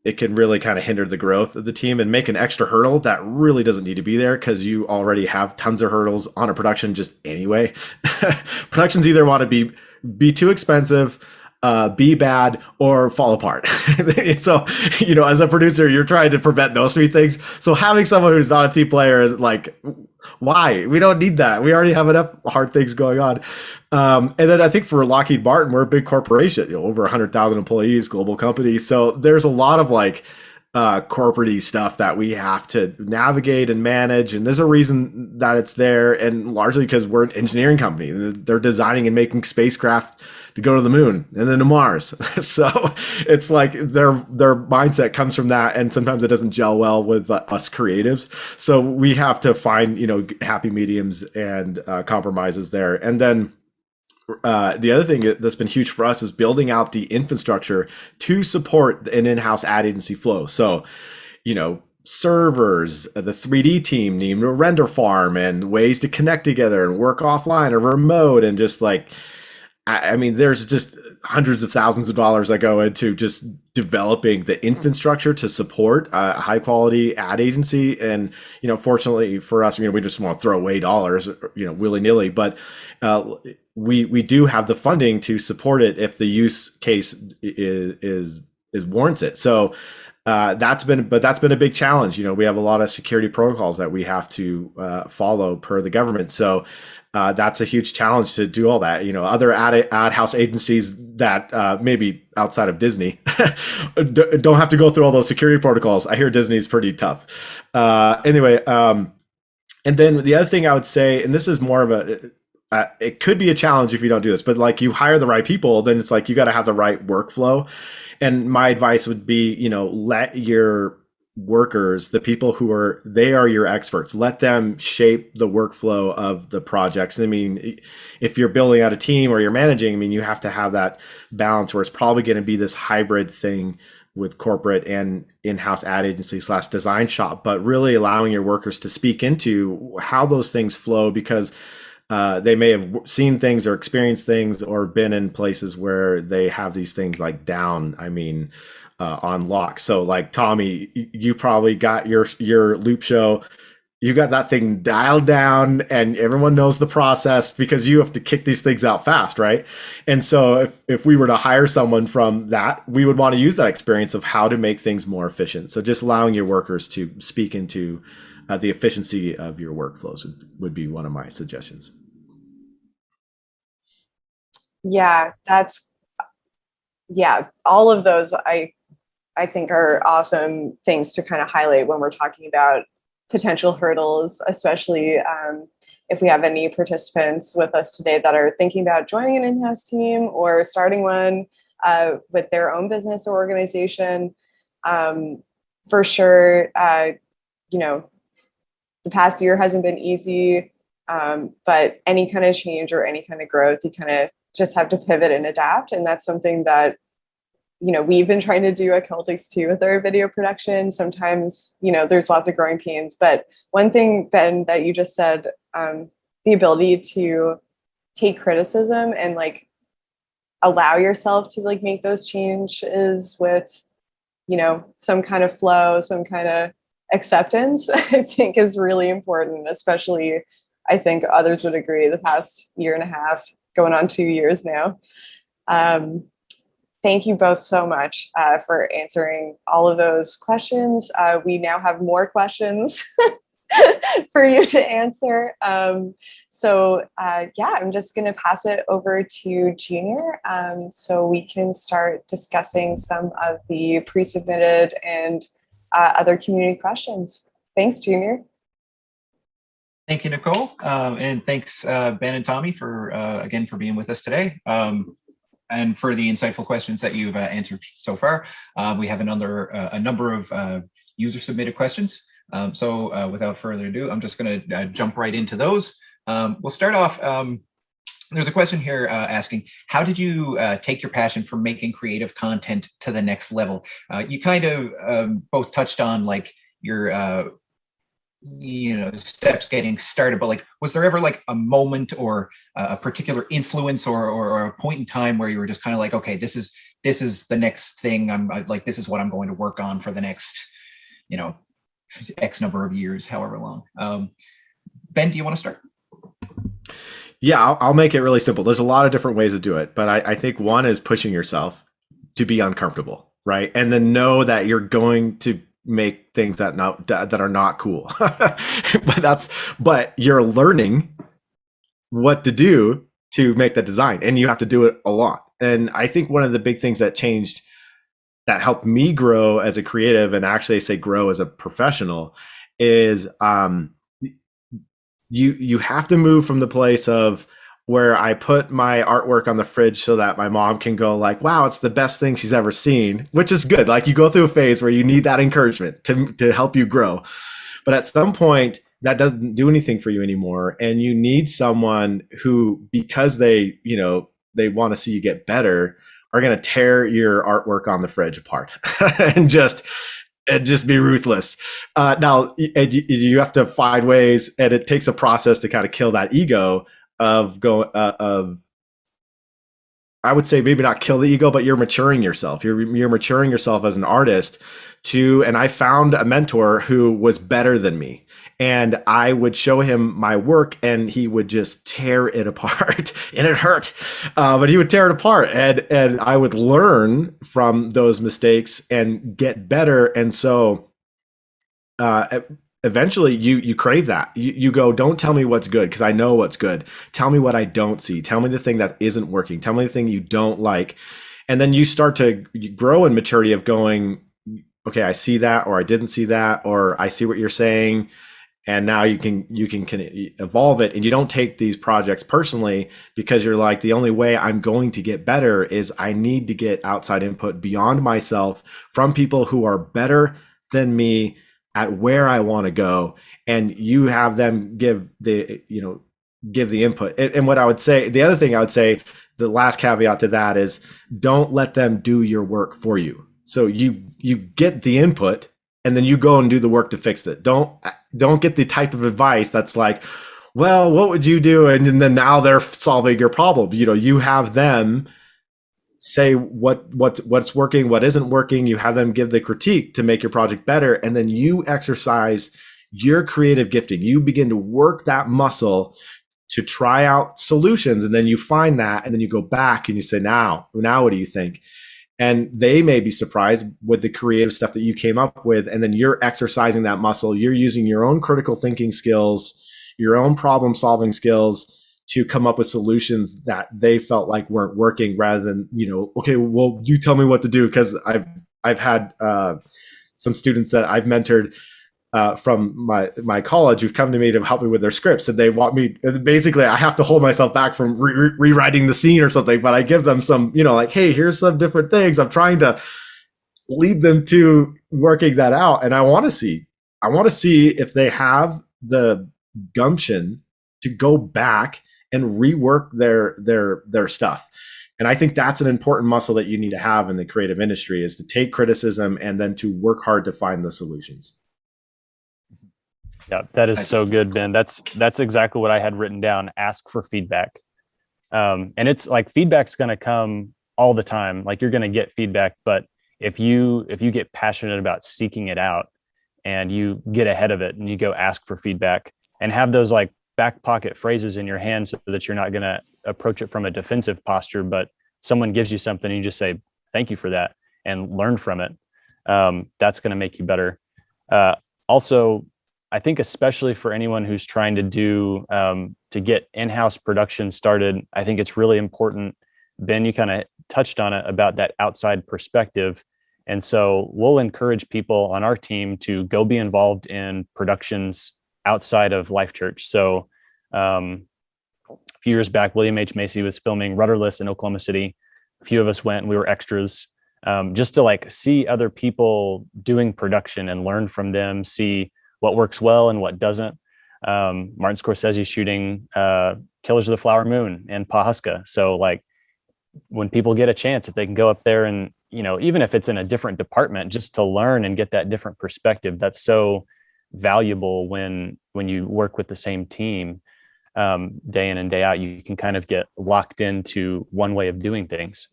it can really kind of hinder the growth of the team and make an extra hurdle that really doesn't need to be there, because you already have tons of hurdles on a production just anyway. Productions either want to be too expensive, be bad, or fall apart. So, as a producer, you're trying to prevent those 3 things. So having someone who's not a team player is like, why? We don't need that. We already have enough hard things going on. And then I think for Lockheed Martin, we're a big corporation, over 100,000 employees, global company. So there's a lot of corporate-y stuff that we have to navigate and manage. And there's a reason that it's there, and largely because we're an engineering company. They're designing and making spacecraft to go to the moon and then to Mars. So it's like their mindset comes from that, and sometimes it doesn't gel well with us creatives. So we have to find, happy mediums and compromises there. And then the other thing that's been huge for us is building out the infrastructure to support an in-house ad agency flow. So, servers, the 3D team need a render farm and ways to connect together and work offline or remote, and just like, I mean, there's just hundreds of thousands of dollars that go into just developing the infrastructure to support a high quality ad agency. And, fortunately for us, we just want to throw away dollars, willy nilly, but we do have the funding to support it if the use case is warrants it. So that's been a big challenge. We have a lot of security protocols that we have to follow per the government. So that's a huge challenge to do all that. Other ad house agencies that maybe outside of Disney don't have to go through all those security protocols. I hear Disney's pretty tough. Anyway, and then the other thing I would say, and this is more of it could be a challenge if you don't do this, but like you hire the right people, then it's like you got to have the right workflow. And my advice would be, let your workers, the people they are your experts, let them shape the workflow of the projects. I mean, if you're building out a team or you're managing, you have to have that balance where it's probably going to be this hybrid thing with corporate and in-house ad agency / design shop, but really allowing your workers to speak into how those things flow, because they may have seen things or experienced things or been in places where they have these things like down, on lock. So like Tommy, you probably got your loop show, you got that thing dialed down and everyone knows the process because you have to kick these things out fast, right? And so if we were to hire someone from that, we would want to use that experience of how to make things more efficient. So just allowing your workers to speak into the efficiency of your workflows would be one of my suggestions. Yeah, all of those I think are awesome things to kind of highlight when we're talking about potential hurdles, especially if we have any participants with us today that are thinking about joining an in-house team or starting one with their own business or organization. For sure, the past year hasn't been easy, but any kind of change or any kind of growth, you kind of just have to pivot and adapt. And that's something that we've been trying to do at Celtx too with our video production. Sometimes, there's lots of growing pains, but one thing, Ben, that you just said, the ability to take criticism and like allow yourself to like make those changes with, some kind of flow, some kind of acceptance, I think is really important, especially I think others would agree the past year and a half, going on 2 years now. Thank you both so much for answering all of those questions. We now have more questions for you to answer. I'm just going to pass it over to Junior so we can start discussing some of the pre-submitted and other community questions. Thanks, Junior. Thank you, Nicole. And thanks, Ben and Tommy, for being with us today. And for the insightful questions that you've answered so far. We have a number of user-submitted questions. So without further ado, I'm just going to jump right into those. We'll start off. There's a question here asking, how did you take your passion for making creative content to the next level? You kind of both touched on like your steps getting started, but like, was there ever like a moment or a particular influence or a point in time where you were just kind of like, okay, this is the next thing, this is what I'm going to work on for the next, X number of years, however long. Ben, do you want to start? Yeah, I'll make it really simple. There's a lot of different ways to do it, but I think one is pushing yourself to be uncomfortable, right? And then know that you're going to make things that are not cool. but you're learning what to do to make that design, and you have to do it a lot. And I think one of the big things that changed that helped me grow as a creative, and actually say grow as a professional, is you have to move from the place of where I put my artwork on the fridge so that my mom can go like, wow, it's the best thing she's ever seen, which is good. Like, you go through a phase where you need that encouragement to help you grow. But at some point, that doesn't do anything for you anymore. And you need someone who, because they want to see you get better, are going to tear your artwork on the fridge apart and just be ruthless. Now, you have to find ways, and it takes a process to kind of kill that ego of I would say maybe not kill the ego, but you're maturing yourself. You're maturing yourself as an artist and I found a mentor who was better than me. And I would show him my work and he would just tear it apart and it hurt. But he would tear it apart and I would learn from those mistakes and get better. And so eventually you crave that. You go, don't tell me what's good, because I know what's good. Tell me what I don't see. Tell me the thing that isn't working. Tell me the thing you don't like. And then you start to grow in maturity of going, okay, I see that, or I didn't see that, or I see what you're saying. And now you can evolve it, and you don't take these projects personally, because you're like, the only way I'm going to get better is I need to get outside input beyond myself from people who are better than me at where I want to go. And you have them give the input. And what I would say, the other thing I would say, the last caveat to that is, don't let them do your work for you. So you get the input, and then you go and do the work to fix it. Don't get the type of advice that's like, well, what would you do? And then now they're solving your problem. You have them say what's working, what isn't working. You have them give the critique to make your project better. And then you exercise your creative gifting. You begin to work that muscle to try out solutions. And then you find that, and then you go back and you say, now what do you think? And they may be surprised with the creative stuff that you came up with. And then you're exercising that muscle. You're using your own critical thinking skills, your own problem solving skills to come up with solutions that they felt like weren't working, rather than, okay, well, you tell me what to do. Because I've had some students that I've mentored from my college who've come to me to help me with their scripts, and they want me, basically I have to hold myself back from rewriting the scene or something, but I give them some, like, hey, here's some different things. I'm trying to lead them to working that out. And I want to see if they have the gumption to go back and rework their stuff. And I think that's an important muscle that you need to have in the creative industry, is to take criticism and then to work hard to find the solutions. Yeah, that is so good, Ben. That's exactly what I had written down. Ask for feedback. And it's like, feedback's going to come all the time. Like, you're going to get feedback, but if you get passionate about seeking it out, and you get ahead of it and you go ask for feedback, and have those like back pocket phrases in your hand, so that you're not going to approach it from a defensive posture, but someone gives you something and you just say, thank you for that, and learn from it. That's going to make you better. Also, I think especially for anyone who's trying to do to get in-house production started, I think it's really important. Ben, you kind of touched on it about that outside perspective. And so we'll encourage people on our team to go be involved in productions outside of Life.Church. So a few years back, William H. Macy was filming Rudderless in Oklahoma City. A few of us went and we were extras, just to like see other people doing production and learn from them, see what works well and what doesn't. Martin Scorsese shooting Killers of the Flower Moon in Pawhuska. So like, when people get a chance, if they can go up there and, even if it's in a different department, just to learn and get that different perspective, that's so valuable when you work with the same team day in and day out. You can kind of get locked into one way of doing things.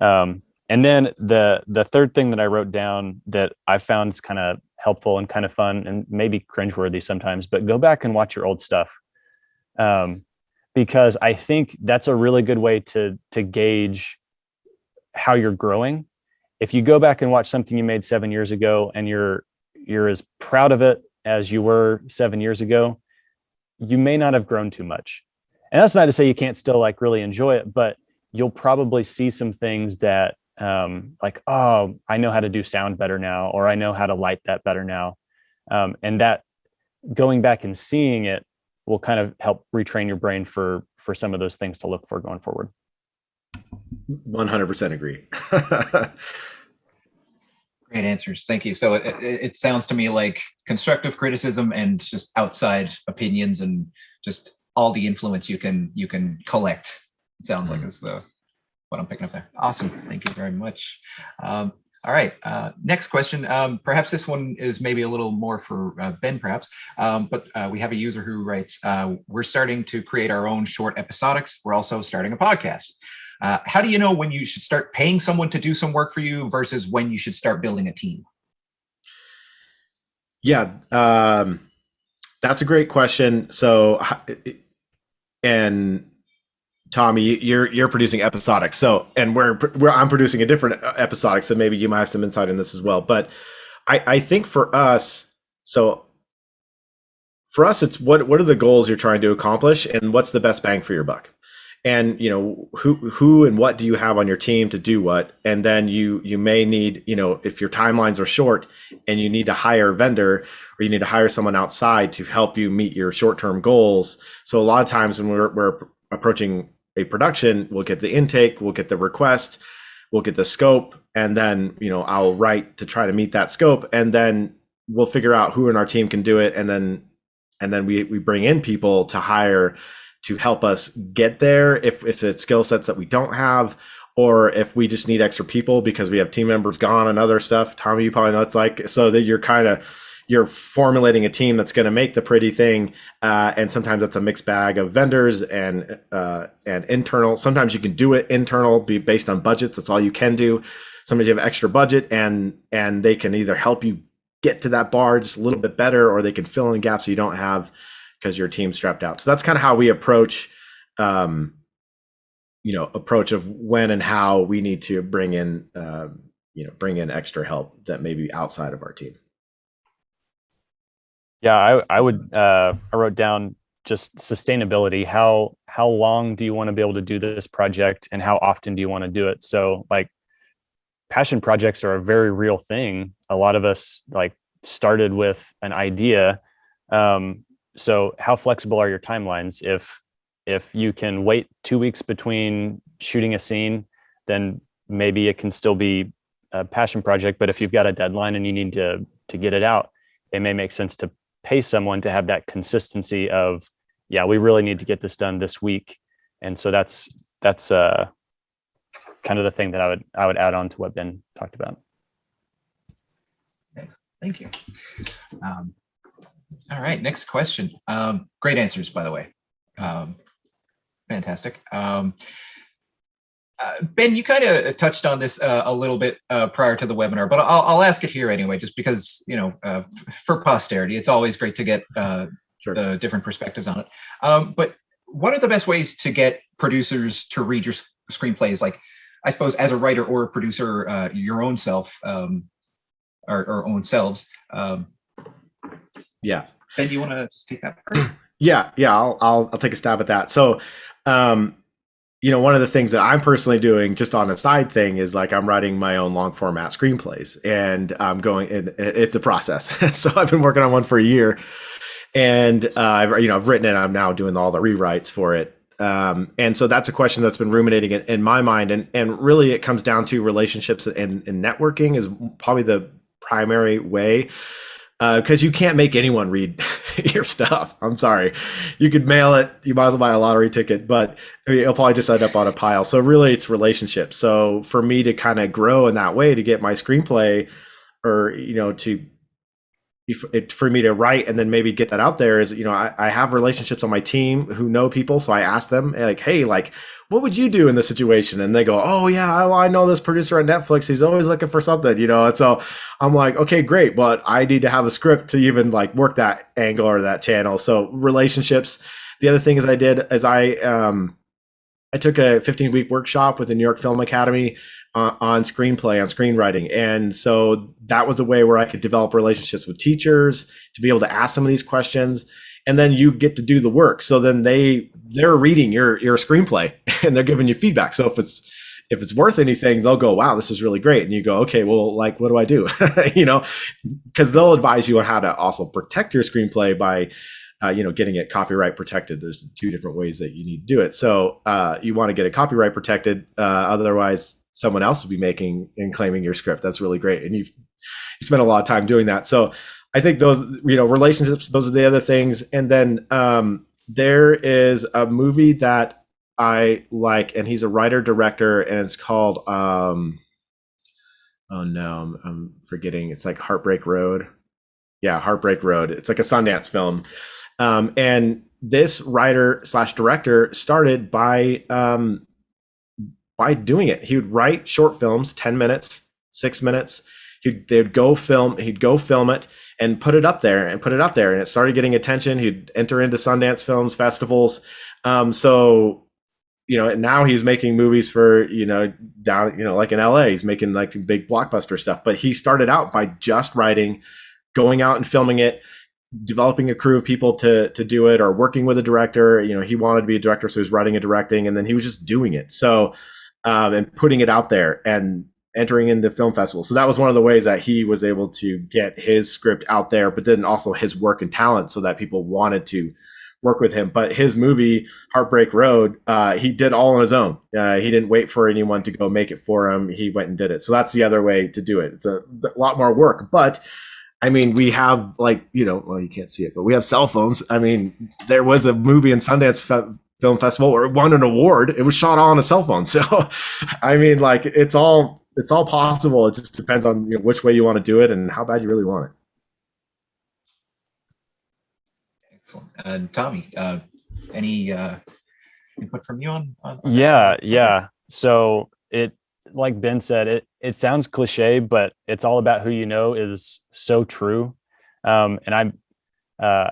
And then the third thing that I wrote down that I found is kind of helpful and kind of fun and maybe cringeworthy sometimes, but go back and watch your old stuff. Because I think that's a really good way to gauge how you're growing. If you go back and watch something you made 7 years ago and you're as proud of it as you were 7 years ago, you may not have grown too much. And that's not to say you can't still like really enjoy it, but you'll probably see some things that like, oh, I know how to do sound better now, or I know how to light that better now. And that going back and seeing it will kind of help retrain your brain for some of those things to look for going forward. 100% agree. Great answers. Thank you. So it sounds to me like constructive criticism and just outside opinions and just all the influence you can collect. It sounds like is what I'm picking up there. Awesome. Thank you very much. All right. Next question. Perhaps this one is maybe a little more for Ben, perhaps. But we have a user who writes, we're starting to create our own short episodics. We're also starting a podcast. How do you know when you should start paying someone to do some work for you versus when you should start building a team? Yeah, that's a great question. So, and Tommy, you're producing episodic. So, and I'm producing a different episodic. So maybe you might have some insight in this as well. But I think for us, it's what are the goals you're trying to accomplish, and what's the best bang for your buck? And who and what do you have on your team to do what? And then you may need, if your timelines are short and you need to hire a vendor or you need to hire someone outside to help you meet your short-term goals. So a lot of times when we're approaching a production, we'll get the intake, we'll get the request, we'll get the scope, and then I'll write to try to meet that scope, and then we'll figure out who in our team can do it, and then we bring in people to hire to help us get there if it's skill sets that we don't have, or if we just need extra people because we have team members gone and other stuff. Tommy, you probably know it's like, so that you're formulating a team that's going to make the pretty thing. And sometimes it's a mixed bag of vendors and internal. Sometimes you can do it internal, be based on budgets. That's all you can do. Sometimes you have extra budget and they can either help you get to that bar just a little bit better, or they can fill in gaps you don't have because your team's strapped out. So that's kind of how we approach of when and how we need to bring in extra help that may be outside of our team. Yeah, I wrote down just sustainability. How long do you want to be able to do this project, and how often do you want to do it? So like passion projects are a very real thing. A lot of us started with an idea. So how flexible are your timelines? If you can wait 2 weeks between shooting a scene, then maybe it can still be a passion project. But if you've got a deadline and you need to get it out, it may make sense to pay someone to have that consistency of, yeah, we really need to get this done this week. And so that's kind of the thing that I would add on to what Ben talked about. Thanks. Thank you. All right, next question. Great answers, by the way. Fantastic. Ben, you kind of touched on this a little bit prior to the webinar, but I'll ask it here anyway, just because, for posterity, it's always great to get Sure. the different perspectives on it. But what are the best ways to get producers to read your screenplays? Like, I suppose as a writer or a producer, your own self, or own selves. Yeah. Ben, do you want to just take that part? Yeah. I'll take a stab at that. So, one of the things that I'm personally doing just on a side thing is I'm writing my own long format screenplays, and I'm it's a process. So I've been working on one for a year, and I've written it. I'm now doing all the rewrites for it. And so that's a question that's been ruminating in my mind. And really it comes down to relationships and networking is probably the primary way. Because you can't make anyone read your stuff. I'm sorry. You could mail it. You might as well buy a lottery ticket, but it'll probably just end up on a pile. So really it's relationships. So for me to kind of grow in that way to get my screenplay, or, for me to write and then maybe get that out there is, I have relationships on my team who know people. So I ask them hey, what would you do in this situation? And they go, oh yeah, I know this producer on Netflix. He's always looking for something, and so I'm like, okay, great. But I need to have a script to even work that angle or that channel. So relationships. The other thing I took a 15-week workshop with the New York Film Academy on screenplay, on screenwriting. And so that was a way where I could develop relationships with teachers to be able to ask some of these questions. And then you get to do the work. So then they're reading your screenplay and they're giving you feedback. So if it's worth anything, they'll go, wow, this is really great. And you go, okay, well, like, what do I do? Because they'll advise you on how to also protect your screenplay by, getting it copyright protected. There's 2 different ways that you need to do it. So you want to get it copyright protected. Otherwise, someone else will be making and claiming your script. That's really great. And you spend a lot of time doing that. So I think those, relationships, those are the other things. And then there is a movie that I like, and he's a writer director, and it's called oh no, I'm forgetting. It's like Heartbreak Road. Yeah, Heartbreak Road. It's like a Sundance film. And this writer / director started by doing it. He would write short films, 10 minutes, 6 minutes. He'd go film it and put it up there. And it started getting attention. He'd enter into Sundance films, festivals. So, and now he's making movies for, down, like in LA, he's making like big blockbuster stuff. But he started out by just writing, going out and filming it, developing a crew of people to do it, or working with a director. He wanted to be a director, so he was writing and directing, and then he was just doing it. So, and putting it out there and entering into film festivals. So that was one of the ways that he was able to get his script out there, but then also his work and talent, so that people wanted to work with him. But his movie, Heartbreak Road, he did all on his own. He didn't wait for anyone to go make it for him. He went and did it. So that's the other way to do it. It's a lot more work, but I mean, we have well, you can't see it, but we have cell phones. I mean, there was a movie in Sundance Film Festival where it won an award. It was shot all on a cell phone. So, I mean, like, it's all possible. It just depends on which way you want to do it and how bad you really want it. Excellent. And Tommy, any input from you on Yeah. So like Ben said, it sounds cliche, but it's all about who you know is so true. And I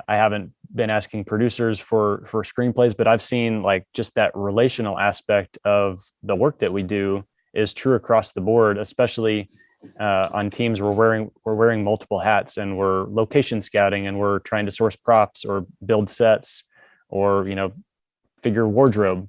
haven't been asking producers for screenplays, but I've seen like just that relational aspect of the work that we do is true across the board, especially on teams. We're wearing multiple hats, and we're location scouting, and we're trying to source props or build sets or figure wardrobe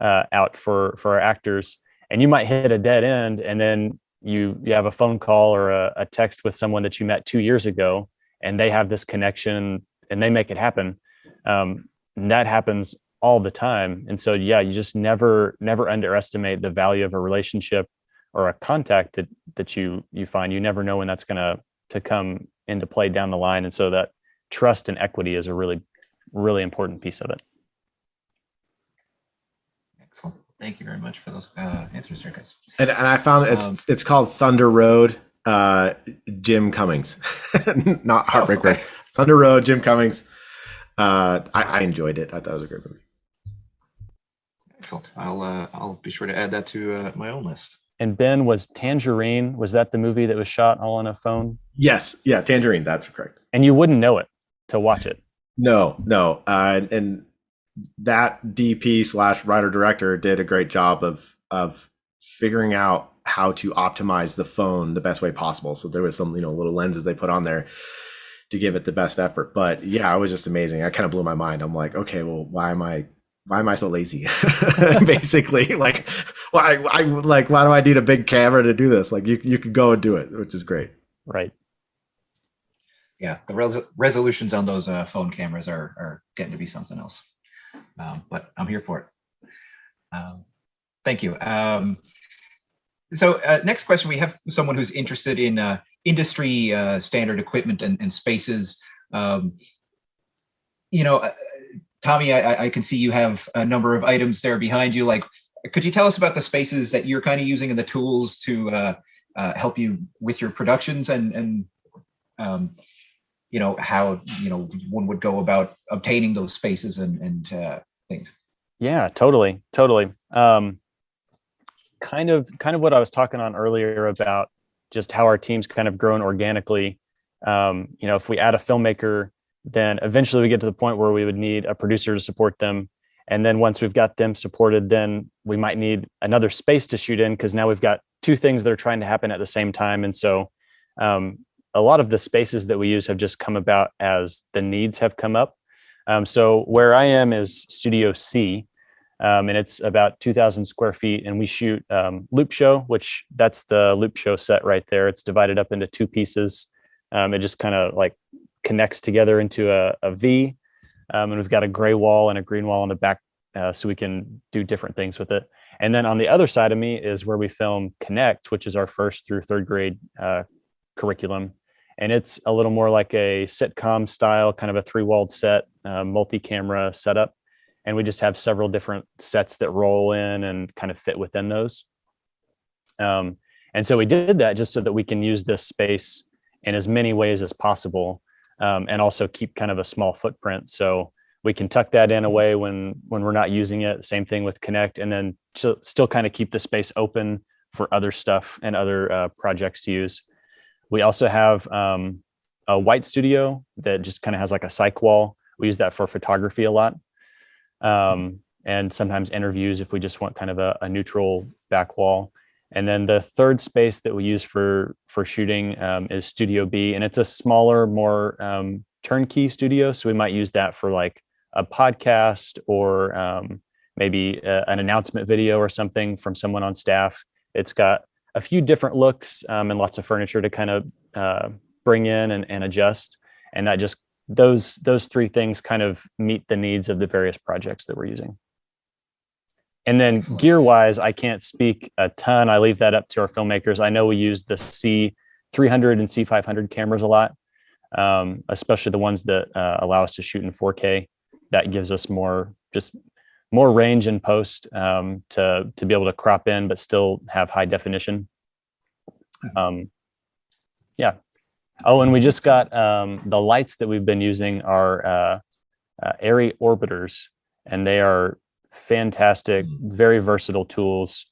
out for our actors. And you might hit a dead end, and then you have a phone call or a text with someone that you met 2 years ago, and they have this connection and they make it happen. And that happens all the time. And so, yeah, you just never underestimate the value of a relationship or a contact that you find. You never know when that's going to come into play down the line. And so that trust and equity is a really, really important piece of it. Excellent. Thank you very much for those answers, there, guys. And I found it's called Thunder Road, Jim Cummings, not Heartbreak Road. Thunder Road, Jim Cummings. I enjoyed it. I thought it was a great movie. Excellent. I'll be sure to add that to my own list. And Ben, was Tangerine, was that the movie that was shot all on a phone? Yes. Yeah, Tangerine. That's correct. And you wouldn't know it to watch it. No. And that DP / writer director did a great job of figuring out how to optimize the phone the best way possible. So there was some, little lenses they put on there to give it the best effort. But yeah, it was just amazing. I kind of blew my mind. I'm like, okay, well, why am I so lazy? Basically, like, why do I need a big camera to do this? Like, you could go and do it, which is great. Right. Yeah, the resolutions on those phone cameras are getting to be something else. But I'm here for it. Thank you. So next question, we have someone who's interested in industry standard equipment and spaces. Tommy, I can see you have a number of items there behind you. Like, could you tell us about the spaces that you're kind of using and the tools to help you with your productions and how one would go about obtaining those spaces and things? Yeah, totally. Kind of what I was talking on earlier about just how our team's kind of grown organically. If we add a filmmaker, then eventually we get to the point where we would need a producer to support them. And then once we've got them supported, then we might need another space to shoot in, because now we've got two things that are trying to happen at the same time. And so a lot of the spaces that we use have just come about as the needs have come up. So where I am is Studio C. and it's about 2,000 square feet. And we shoot loop show, which that's the loop show set right there. It's divided up into two pieces. It just kind of like connects together into a V. And we've got a gray wall and a green wall on the back, so we can do different things with it. And then on the other side of me is where we film Connect, which is our 1st through 3rd grade curriculum. And it's a little more like a sitcom style, kind of a 3-walled set, multi-camera setup. And we just have several different sets that roll in and kind of fit within those. And so we did that just so that we can use this space in as many ways as possible, and also keep kind of a small footprint. So we can tuck that in away when we're not using it. Same thing with Connect, and then still kind of keep the space open for other stuff and other projects to use. We also have a white studio that just kind of has like a cyc wall. We use that for photography a lot, and sometimes interviews if we just want kind of a neutral back wall. And then the third space that we use for shooting is Studio B, and it's a smaller, more turnkey studio. So we might use that for like a podcast or maybe an announcement video or something from someone on staff. It's got a few different looks and lots of furniture to kind of bring in and adjust. And that just those 3 things kind of meet the needs of the various projects that we're using. And then gear-wise, I can't speak a ton. I leave that up to our filmmakers. I know we use the C300 and C500 cameras a lot, especially the ones that allow us to shoot in 4K. That gives us more range in post to be able to crop in, but still have high definition. Yeah. Oh, and we just got the lights that we've been using are Airy orbiters, and they are fantastic, very versatile tools.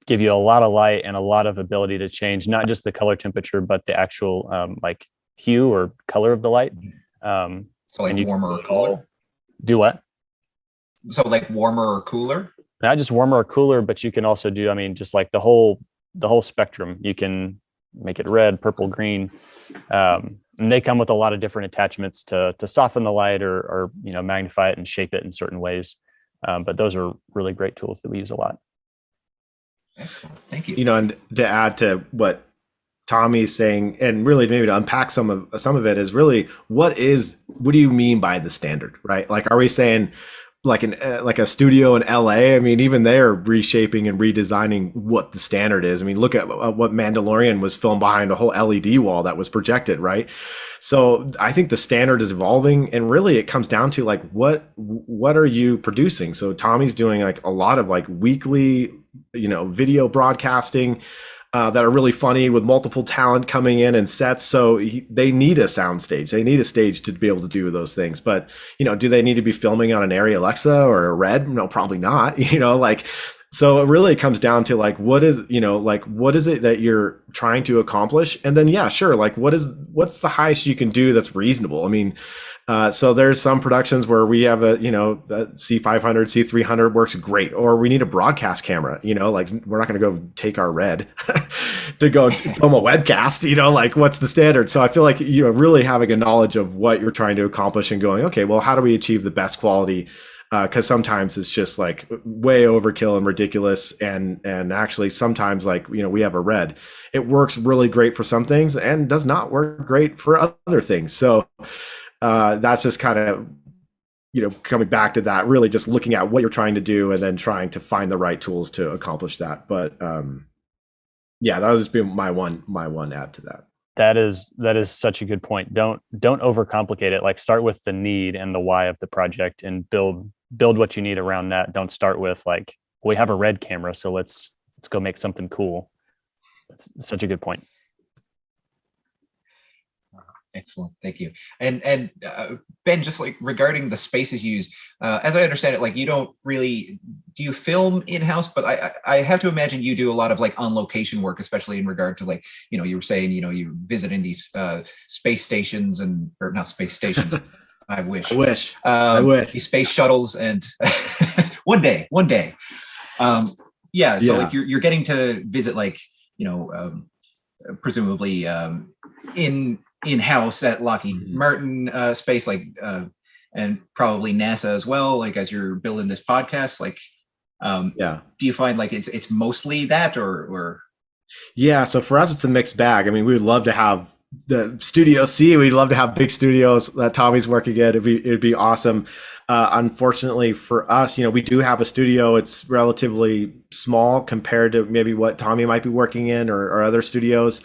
Give you a lot of light and a lot of ability to change not just the color temperature, but the actual like hue or color of the light. So like warmer or cooler? Do what? So like warmer or cooler? Not just warmer or cooler, but you can also do, I mean, just like the whole spectrum. You can make it red, purple, green. And they come with a lot of different attachments to soften the light or magnify it and shape it in certain ways. But those are really great tools that we use a lot. Excellent. Thank you. And to add to what Tommy's saying, and really maybe to unpack some of it, is really what do you mean by the standard, right? Like, are we saying like a studio in LA? I mean, even they're reshaping and redesigning what the standard is. I mean, look at what Mandalorian was filmed behind a whole LED wall that was projected, right? So I think the standard is evolving, and really it comes down to like what are you producing? So Tommy's doing like a lot of like weekly, video broadcasting that are really funny with multiple talent coming in and sets. So they need a sound stage. They need a stage to be able to do those things. But, do they need to be filming on an Arri Alexa or a Red? No, probably not, so it really comes down to like, what is it that you're trying to accomplish? And then, yeah, sure. Like what's the highest you can do that's reasonable? I mean, so there's some productions where we have a C500, C300 works great, or we need a broadcast camera, like we're not going to go take our Red to go film a webcast, like what's the standard? So I feel like, really having a knowledge of what you're trying to accomplish and going, okay, well, how do we achieve the best quality? Because sometimes it's just like way overkill and ridiculous. And actually sometimes like, we have a Red, it works really great for some things and does not work great for other things. So that's just kind of, coming back to that, really just looking at what you're trying to do and then trying to find the right tools to accomplish that. But yeah, that was just my one add to that. That is such a good point. Don't overcomplicate it. Like start with the need and the why of the project and build what you need around that. Don't start with like, we have a Red camera, so let's go make something cool. That's such a good point. Excellent, thank you. And Ben, just like regarding the spaces used, as I understand it, like you don't really, do you film in-house? But I have to imagine you do a lot of like on location work, especially in regard to like, you were saying, you're visiting these space stations or not space stations. I wish. I wish. These space shuttles and one day. Yeah. So like you're getting to visit like, presumably in-house at Lockheed Martin Space, like and probably NASA as well, like as you're building this podcast, like do you find like it's mostly that or Yeah, so for us it's a mixed bag. I mean, we would love to have the Studio C. We'd love to have big studios that Tommy's working at. It'd be awesome. Unfortunately for us, we do have a studio. It's relatively small compared to maybe what Tommy might be working in or other studios.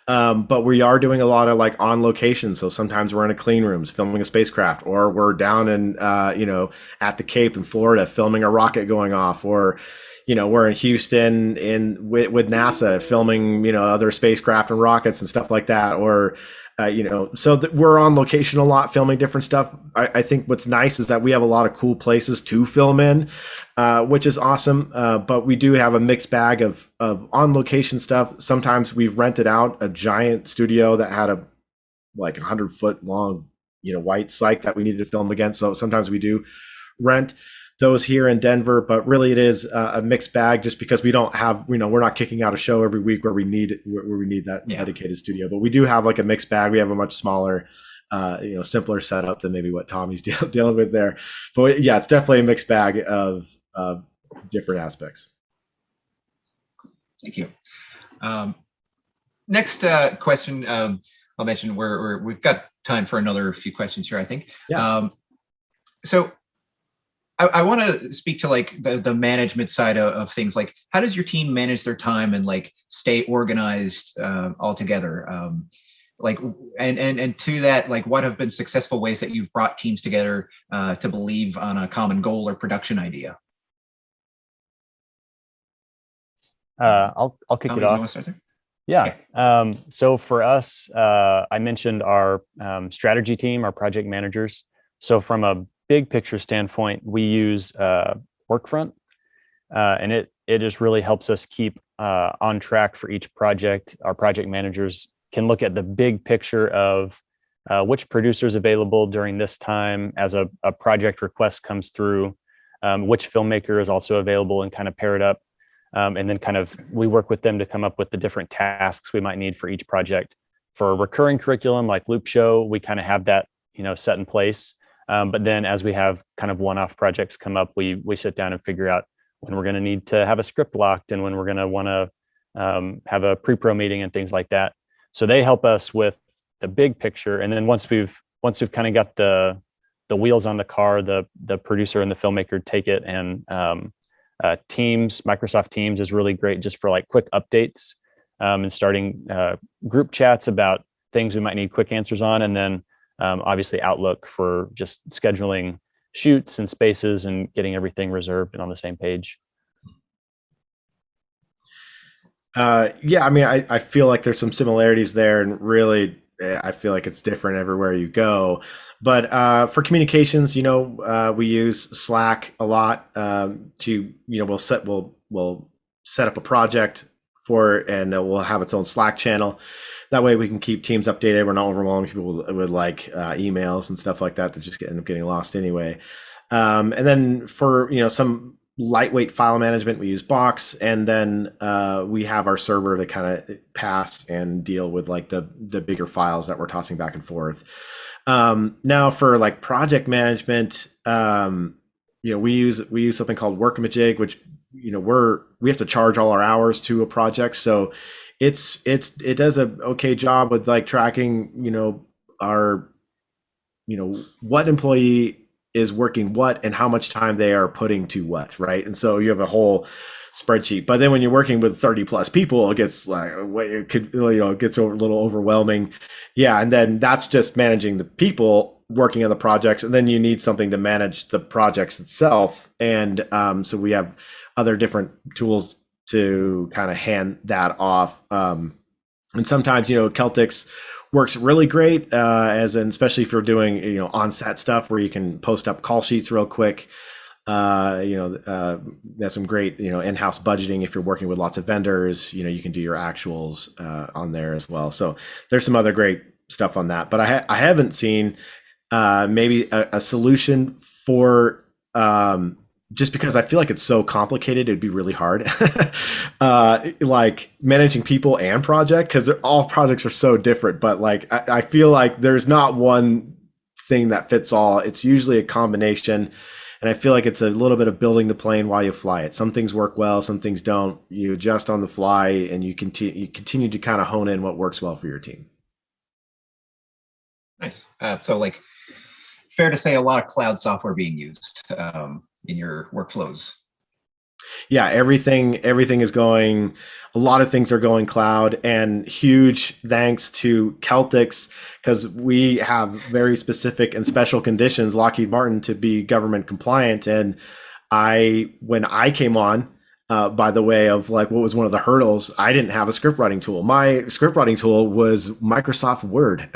But we are doing a lot of like on location. So sometimes we're in a clean rooms filming a spacecraft, or we're down in, at the Cape in Florida filming a rocket going off, or we're in Houston with NASA filming, other spacecraft and rockets and stuff like that. Or, so we're on location a lot, filming different stuff. I think what's nice is that we have a lot of cool places to film in, which is awesome. But we do have a mixed bag of on location stuff. Sometimes we've rented out a giant studio that had a 100-foot long, white site that we needed to film against. So sometimes we do rent those here in Denver, but really it is a mixed bag, just because we don't have, we're not kicking out a show every week where we need that dedicated studio. But we do have like a mixed bag. We have a much smaller, simpler setup than maybe what Tommy's dealing with there. But yeah, it's definitely a mixed bag of different aspects. Thank you. Next question, I'll mention we've got time for another few questions here, I think. Yeah. So I want to speak to like the management side of things. Like, how does your team manage their time and like stay organized all together? And to that, like, what have been successful ways that you've brought teams together to believe on a common goal or production idea? I'll kick it off. Yeah. Okay. So for us, I mentioned our strategy team, our project managers. So from a big picture standpoint, we use Workfront, and it just really helps us keep on track for each project. Our project managers can look at the big picture of which producer is available during this time as a project request comes through, which filmmaker is also available, and kind of pair it up. And then we work with them to come up with the different tasks we might need for each project. For a recurring curriculum like Loop Show, we kind of have that, set in place. But then as we have kind of one-off projects come up, we sit down and figure out when we're going to need to have a script locked and when we're going to want to have a pre-pro meeting and things like that. So they help us with the big picture. And then once we've kind of got the wheels on the car, the producer and the filmmaker take it, and Microsoft Teams is really great just for like quick updates and starting group chats about things we might need quick answers on. And then obviously Outlook for just scheduling shoots and spaces and getting everything reserved and on the same page. Yeah, I mean, I feel like there's some similarities there, and really I feel like it's different everywhere you go. But for communications, we use Slack a lot to, we'll set up a project and we'll have its own Slack channel. That way we can keep teams updated. We're not overwhelming people with like emails and stuff like that just end up getting lost anyway. And then for, some lightweight file management, we use Box, and then we have our server to kind of pass and deal with like the bigger files that we're tossing back and forth. Now for like project management, we use something called Workamajig, which we have to charge all our hours to a project, so it does a okay job with like tracking our what employee is working what and how much time they are putting to what, right? And so you have a whole spreadsheet. But then when you're working with 30 plus people, it gets like it gets a little overwhelming. Yeah, and then that's just managing the people working on the projects, and then you need something to manage the projects itself. And so we have other different tools to kind of hand that off. And sometimes Celtx works really great, especially if you're doing on-set stuff where you can post up call sheets real quick. There's some great in-house budgeting if you're working with lots of vendors. You can do your actuals on there as well. So there's some other great stuff on that. But I haven't seen maybe a solution for just because I feel like it's so complicated, it'd be really hard. Like managing people and project, because all projects are so different. But like I feel like there's not one thing that fits all. It's usually a combination. And I feel like it's a little bit of building the plane while you fly it. Some things work well, some things don't. You adjust on the fly, and you continue to kind of hone in what works well for your team. Nice. So like, fair to say a lot of cloud software being used in your workflows. Yeah, everything is going, a lot of things are going cloud, and huge thanks to Celtx, because we have very specific and special conditions, Lockheed Martin, to be government compliant. And when I came on, by the way of like what was one of the hurdles, I didn't have a script writing tool. My script writing tool was Microsoft Word.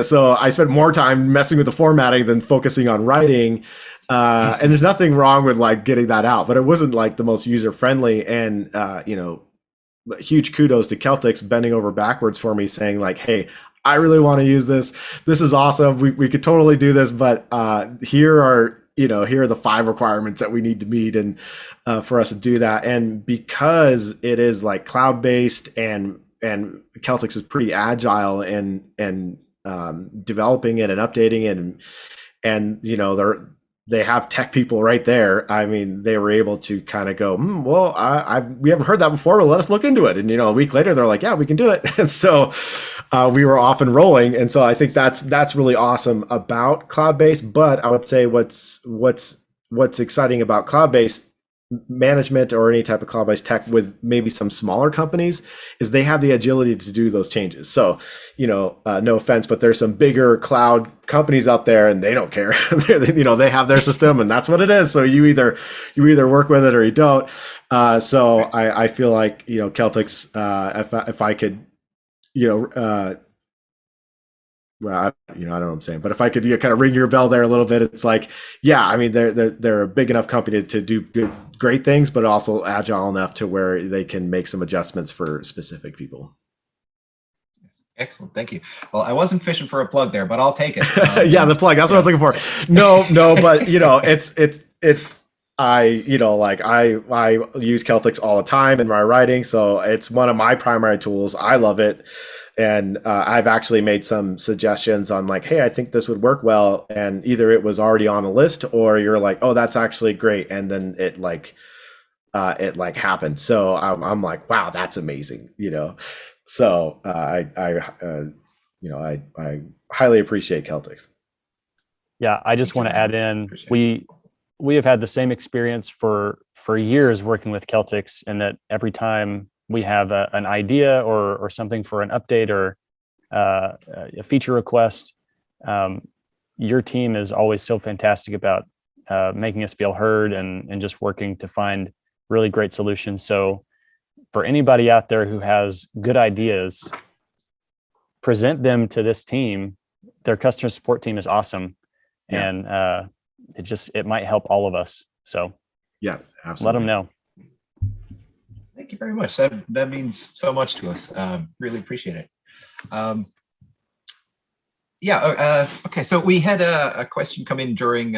So I spent more time messing with the formatting than focusing on writing. And there's nothing wrong with like getting that out, but it wasn't like the most user friendly. And huge kudos to Celtx bending over backwards for me, saying like, hey, I really want to use this. This is awesome. We could totally do this, but here are the 5 requirements that we need to meet, and for us to do that. And because it is like cloud-based, and Celtx is pretty agile and developing it and updating it, and they have tech people right there. I mean, they were able to kind of go, we haven't heard that before, but let us look into it. And a week later, they're like, yeah, we can do it. And so we were off and rolling. And so I think that's really awesome about cloud-based. But I would say what's exciting about cloud-based management or any type of cloud-based tech with maybe some smaller companies is they have the agility to do those changes. So, no offense, but there's some bigger cloud companies out there and they don't care. They have their system and that's what it is. So you either work with it or you don't. So I feel like, Celtx, if I could, well, I don't know what I'm saying, but if I could kind of ring your bell there a little bit, it's like, yeah, I mean, they're a big enough company to do great things, but also agile enough to where they can make some adjustments for specific people. Excellent, thank you. Well, I wasn't fishing for a plug there, but I'll take it. Yeah, the plug. That's what I was looking for. No, but I use Celtx all the time in my writing, so it's one of my primary tools. I love it. And I've actually made some suggestions on like, hey, I think this would work well. And either it was already on a list or you're like, oh, that's actually great. And then it happened. So I'm like, wow, that's amazing. So I highly appreciate Celtx. Yeah. I just want to add in, we have had the same experience for years working with Celtx, and that every time we have an idea or something for an update or a feature request, your team is always so fantastic about making us feel heard and just working to find really great solutions. So for anybody out there who has good ideas, present them to this team. Their customer support team is awesome. Yeah. And it might help all of us. So yeah, absolutely. Let them know. Thank you very much. That means so much to us. Really appreciate it. Okay. So we had a question come in during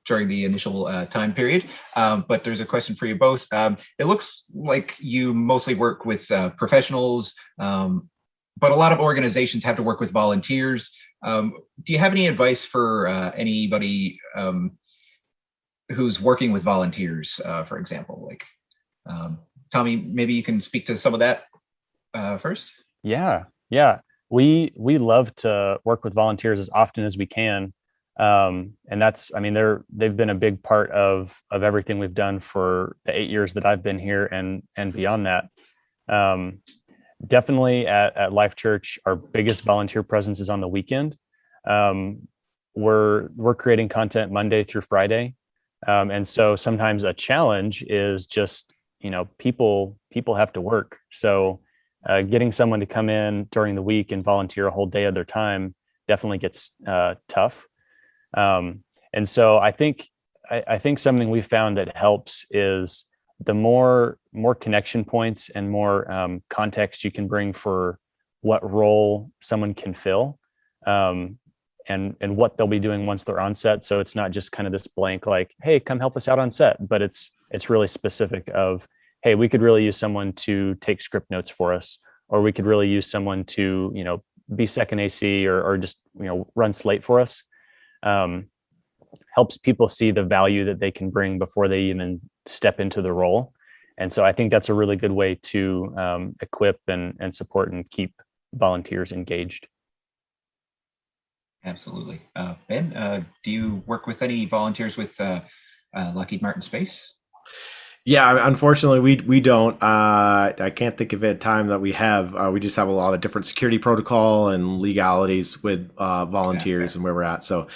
during the initial time period, but there's a question for you both. It looks like you mostly work with professionals, but a lot of organizations have to work with volunteers. Do you have any advice for anybody who's working with volunteers, for example? Like, Tommy, maybe you can speak to some of that first. Yeah. We love to work with volunteers as often as we can. And they've been a big part of everything we've done for the 8 years that I've been here and beyond that. Definitely at Life.Church, our biggest volunteer presence is on the weekend. We're creating content Monday through Friday. And so sometimes a challenge is just, people have to work. So getting someone to come in during the week and volunteer a whole day of their time definitely gets tough. And so I think something we found that helps is the more connection points and more context you can bring for what role someone can fill, and what they'll be doing once they're on set. So it's not just kind of this blank, like, hey, come help us out on set, but it's really specific of, hey, we could really use someone to take script notes for us, or we could really use someone to, be second AC or just, run slate for us. Helps people see the value that they can bring before they even step into the role. And so I think that's a really good way to equip and support and keep volunteers engaged. Absolutely. Ben, do you work with any volunteers with Lockheed Martin Space? Yeah, unfortunately, we don't. I can't think of a time that we have. We just have a lot of different security protocol and legalities with volunteers and where we're at. So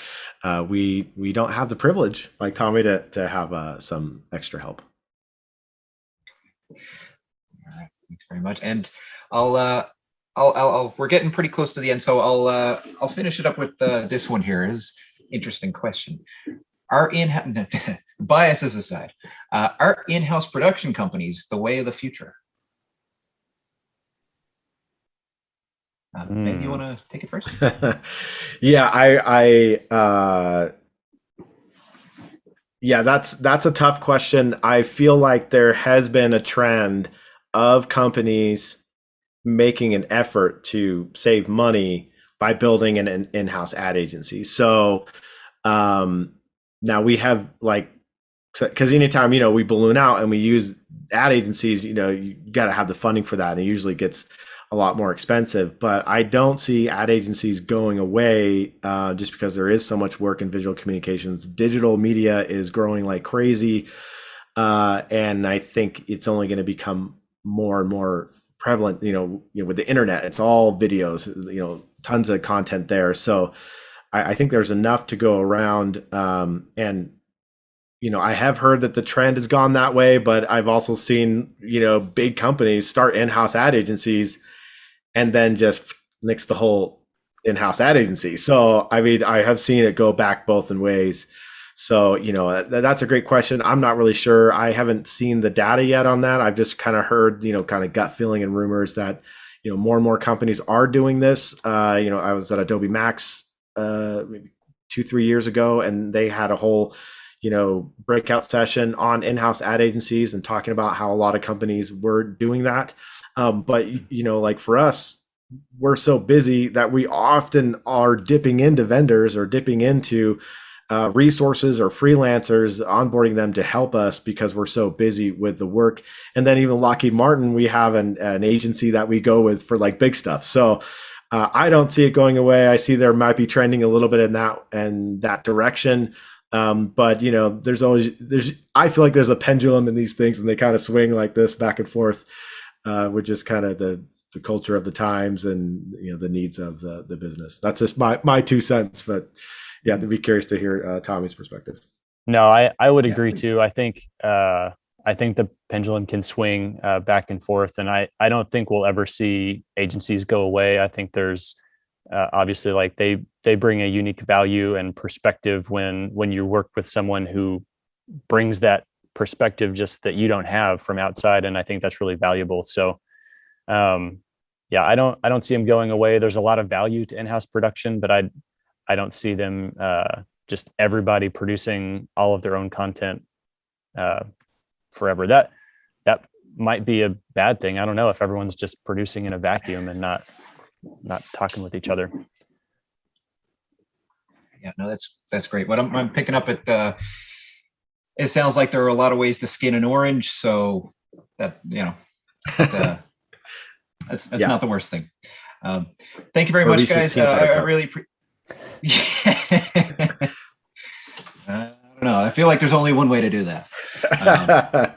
we don't have the privilege, like Tommy, to have some extra help. All right, thanks very much. And I'll we're getting pretty close to the end, so I'll finish it up with this one here. Is interesting question. Biases aside, are in-house production companies the way of the future? Ben, you want to take it first? Yeah, that's a tough question. I feel like there has been a trend of companies making an effort to save money by building an in-house ad agency. So now we have because anytime, we balloon out and we use ad agencies, you got to have the funding for that. And it usually gets a lot more expensive, but I don't see ad agencies going away just because there is so much work in visual communications. Digital media is growing like crazy. And I think it's only going to become more and more prevalent, with the internet. It's all videos, tons of content there. So I think there's enough to go around. And I have heard that the trend has gone that way, but I've also seen, big companies start in-house ad agencies and then just nix the whole in-house ad agency. So, I mean, I have seen it go back both in ways. So, that's a great question. I'm not really sure. I haven't seen the data yet on that. I've just kind of heard, kind of gut feeling and rumors that, more and more companies are doing this. I was at Adobe Max maybe 2-3 years ago, and they had a whole breakout session on in-house ad agencies and talking about how a lot of companies were doing that. But like for us, we're so busy that we often are dipping into vendors or dipping into resources or freelancers, onboarding them to help us because we're so busy with the work. And then even Lockheed Martin, we have an agency that we go with for like big stuff. So I don't see it going away. I see there might be trending a little bit in that direction. But I feel like there's a pendulum in these things and they kind of swing like this back and forth, with just kind of the culture of the times and, the needs of the business. That's just my 2 cents, but yeah, I'd be curious to hear Tommy's perspective. No, I would agree too. I think the pendulum can swing back and forth, and I don't think we'll ever see agencies go away. I think there's obviously like they bring a unique value and perspective when you work with someone who brings that perspective just that you don't have from outside, and I think that's really valuable. So yeah, I don't see them going away. There's a lot of value to in-house production, but I don't see them just everybody producing all of their own content forever. That might be a bad thing. I don't know if everyone's just producing in a vacuum and not talking with each other. Yeah, no, that's great. What I'm picking up at it sounds like there are a lot of ways to skin an orange, so that that's not the worst thing. Thank you very much, guys. I really I don't know. I feel like there's only one way to do that. Yeah.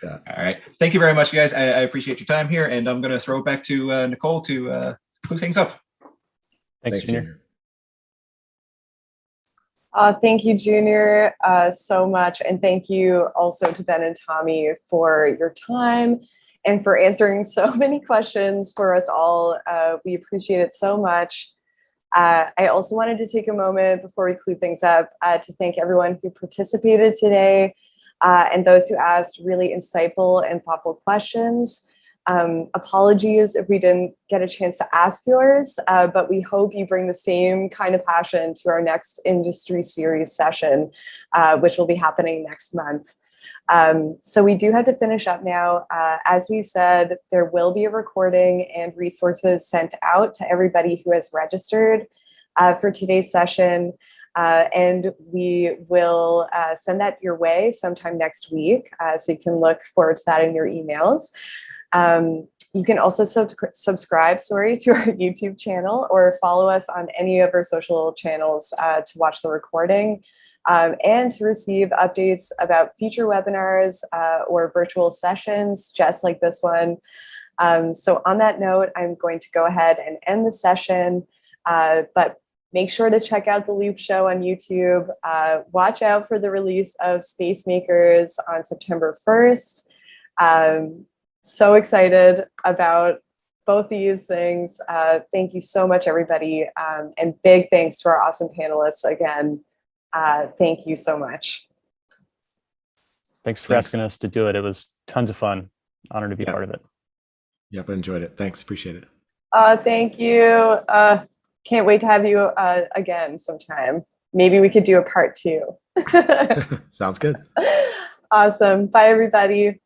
All right. Thank you very much, guys. I appreciate your time here, and I'm going to throw it back to Nicole to close things up. Thanks, Junior. Thank you, Junior, so much. And thank you also to Ben and Tommy for your time and for answering so many questions for us all. We appreciate it so much. I also wanted to take a moment before we conclude things up to thank everyone who participated today and those who asked really insightful and thoughtful questions. Apologies if we didn't get a chance to ask yours, but we hope you bring the same kind of passion to our next industry series session, which will be happening next month. So we do have to finish up now. As we've said, there will be a recording and resources sent out to everybody who has registered for today's session. And we will send that your way sometime next week. So you can look forward to that in your emails. You can also subscribe to our YouTube channel or follow us on any of our social channels to watch the recording and to receive updates about future webinars or virtual sessions just like this one. So on that note, I'm going to go ahead and end the session, but make sure to check out the Loop Show on YouTube. Watch out for the release of Space Makers on September 1st. So excited about both these things. Thank you so much, everybody. And big thanks to our awesome panelists again. Thank you so much. Thanks for asking us to do it. It was tons of fun. Honored to be part of it. Yep, I enjoyed it. Thanks, appreciate it. Thank you. Can't wait to have you again sometime. Maybe we could do a part 2. Sounds good. Awesome. Bye, everybody.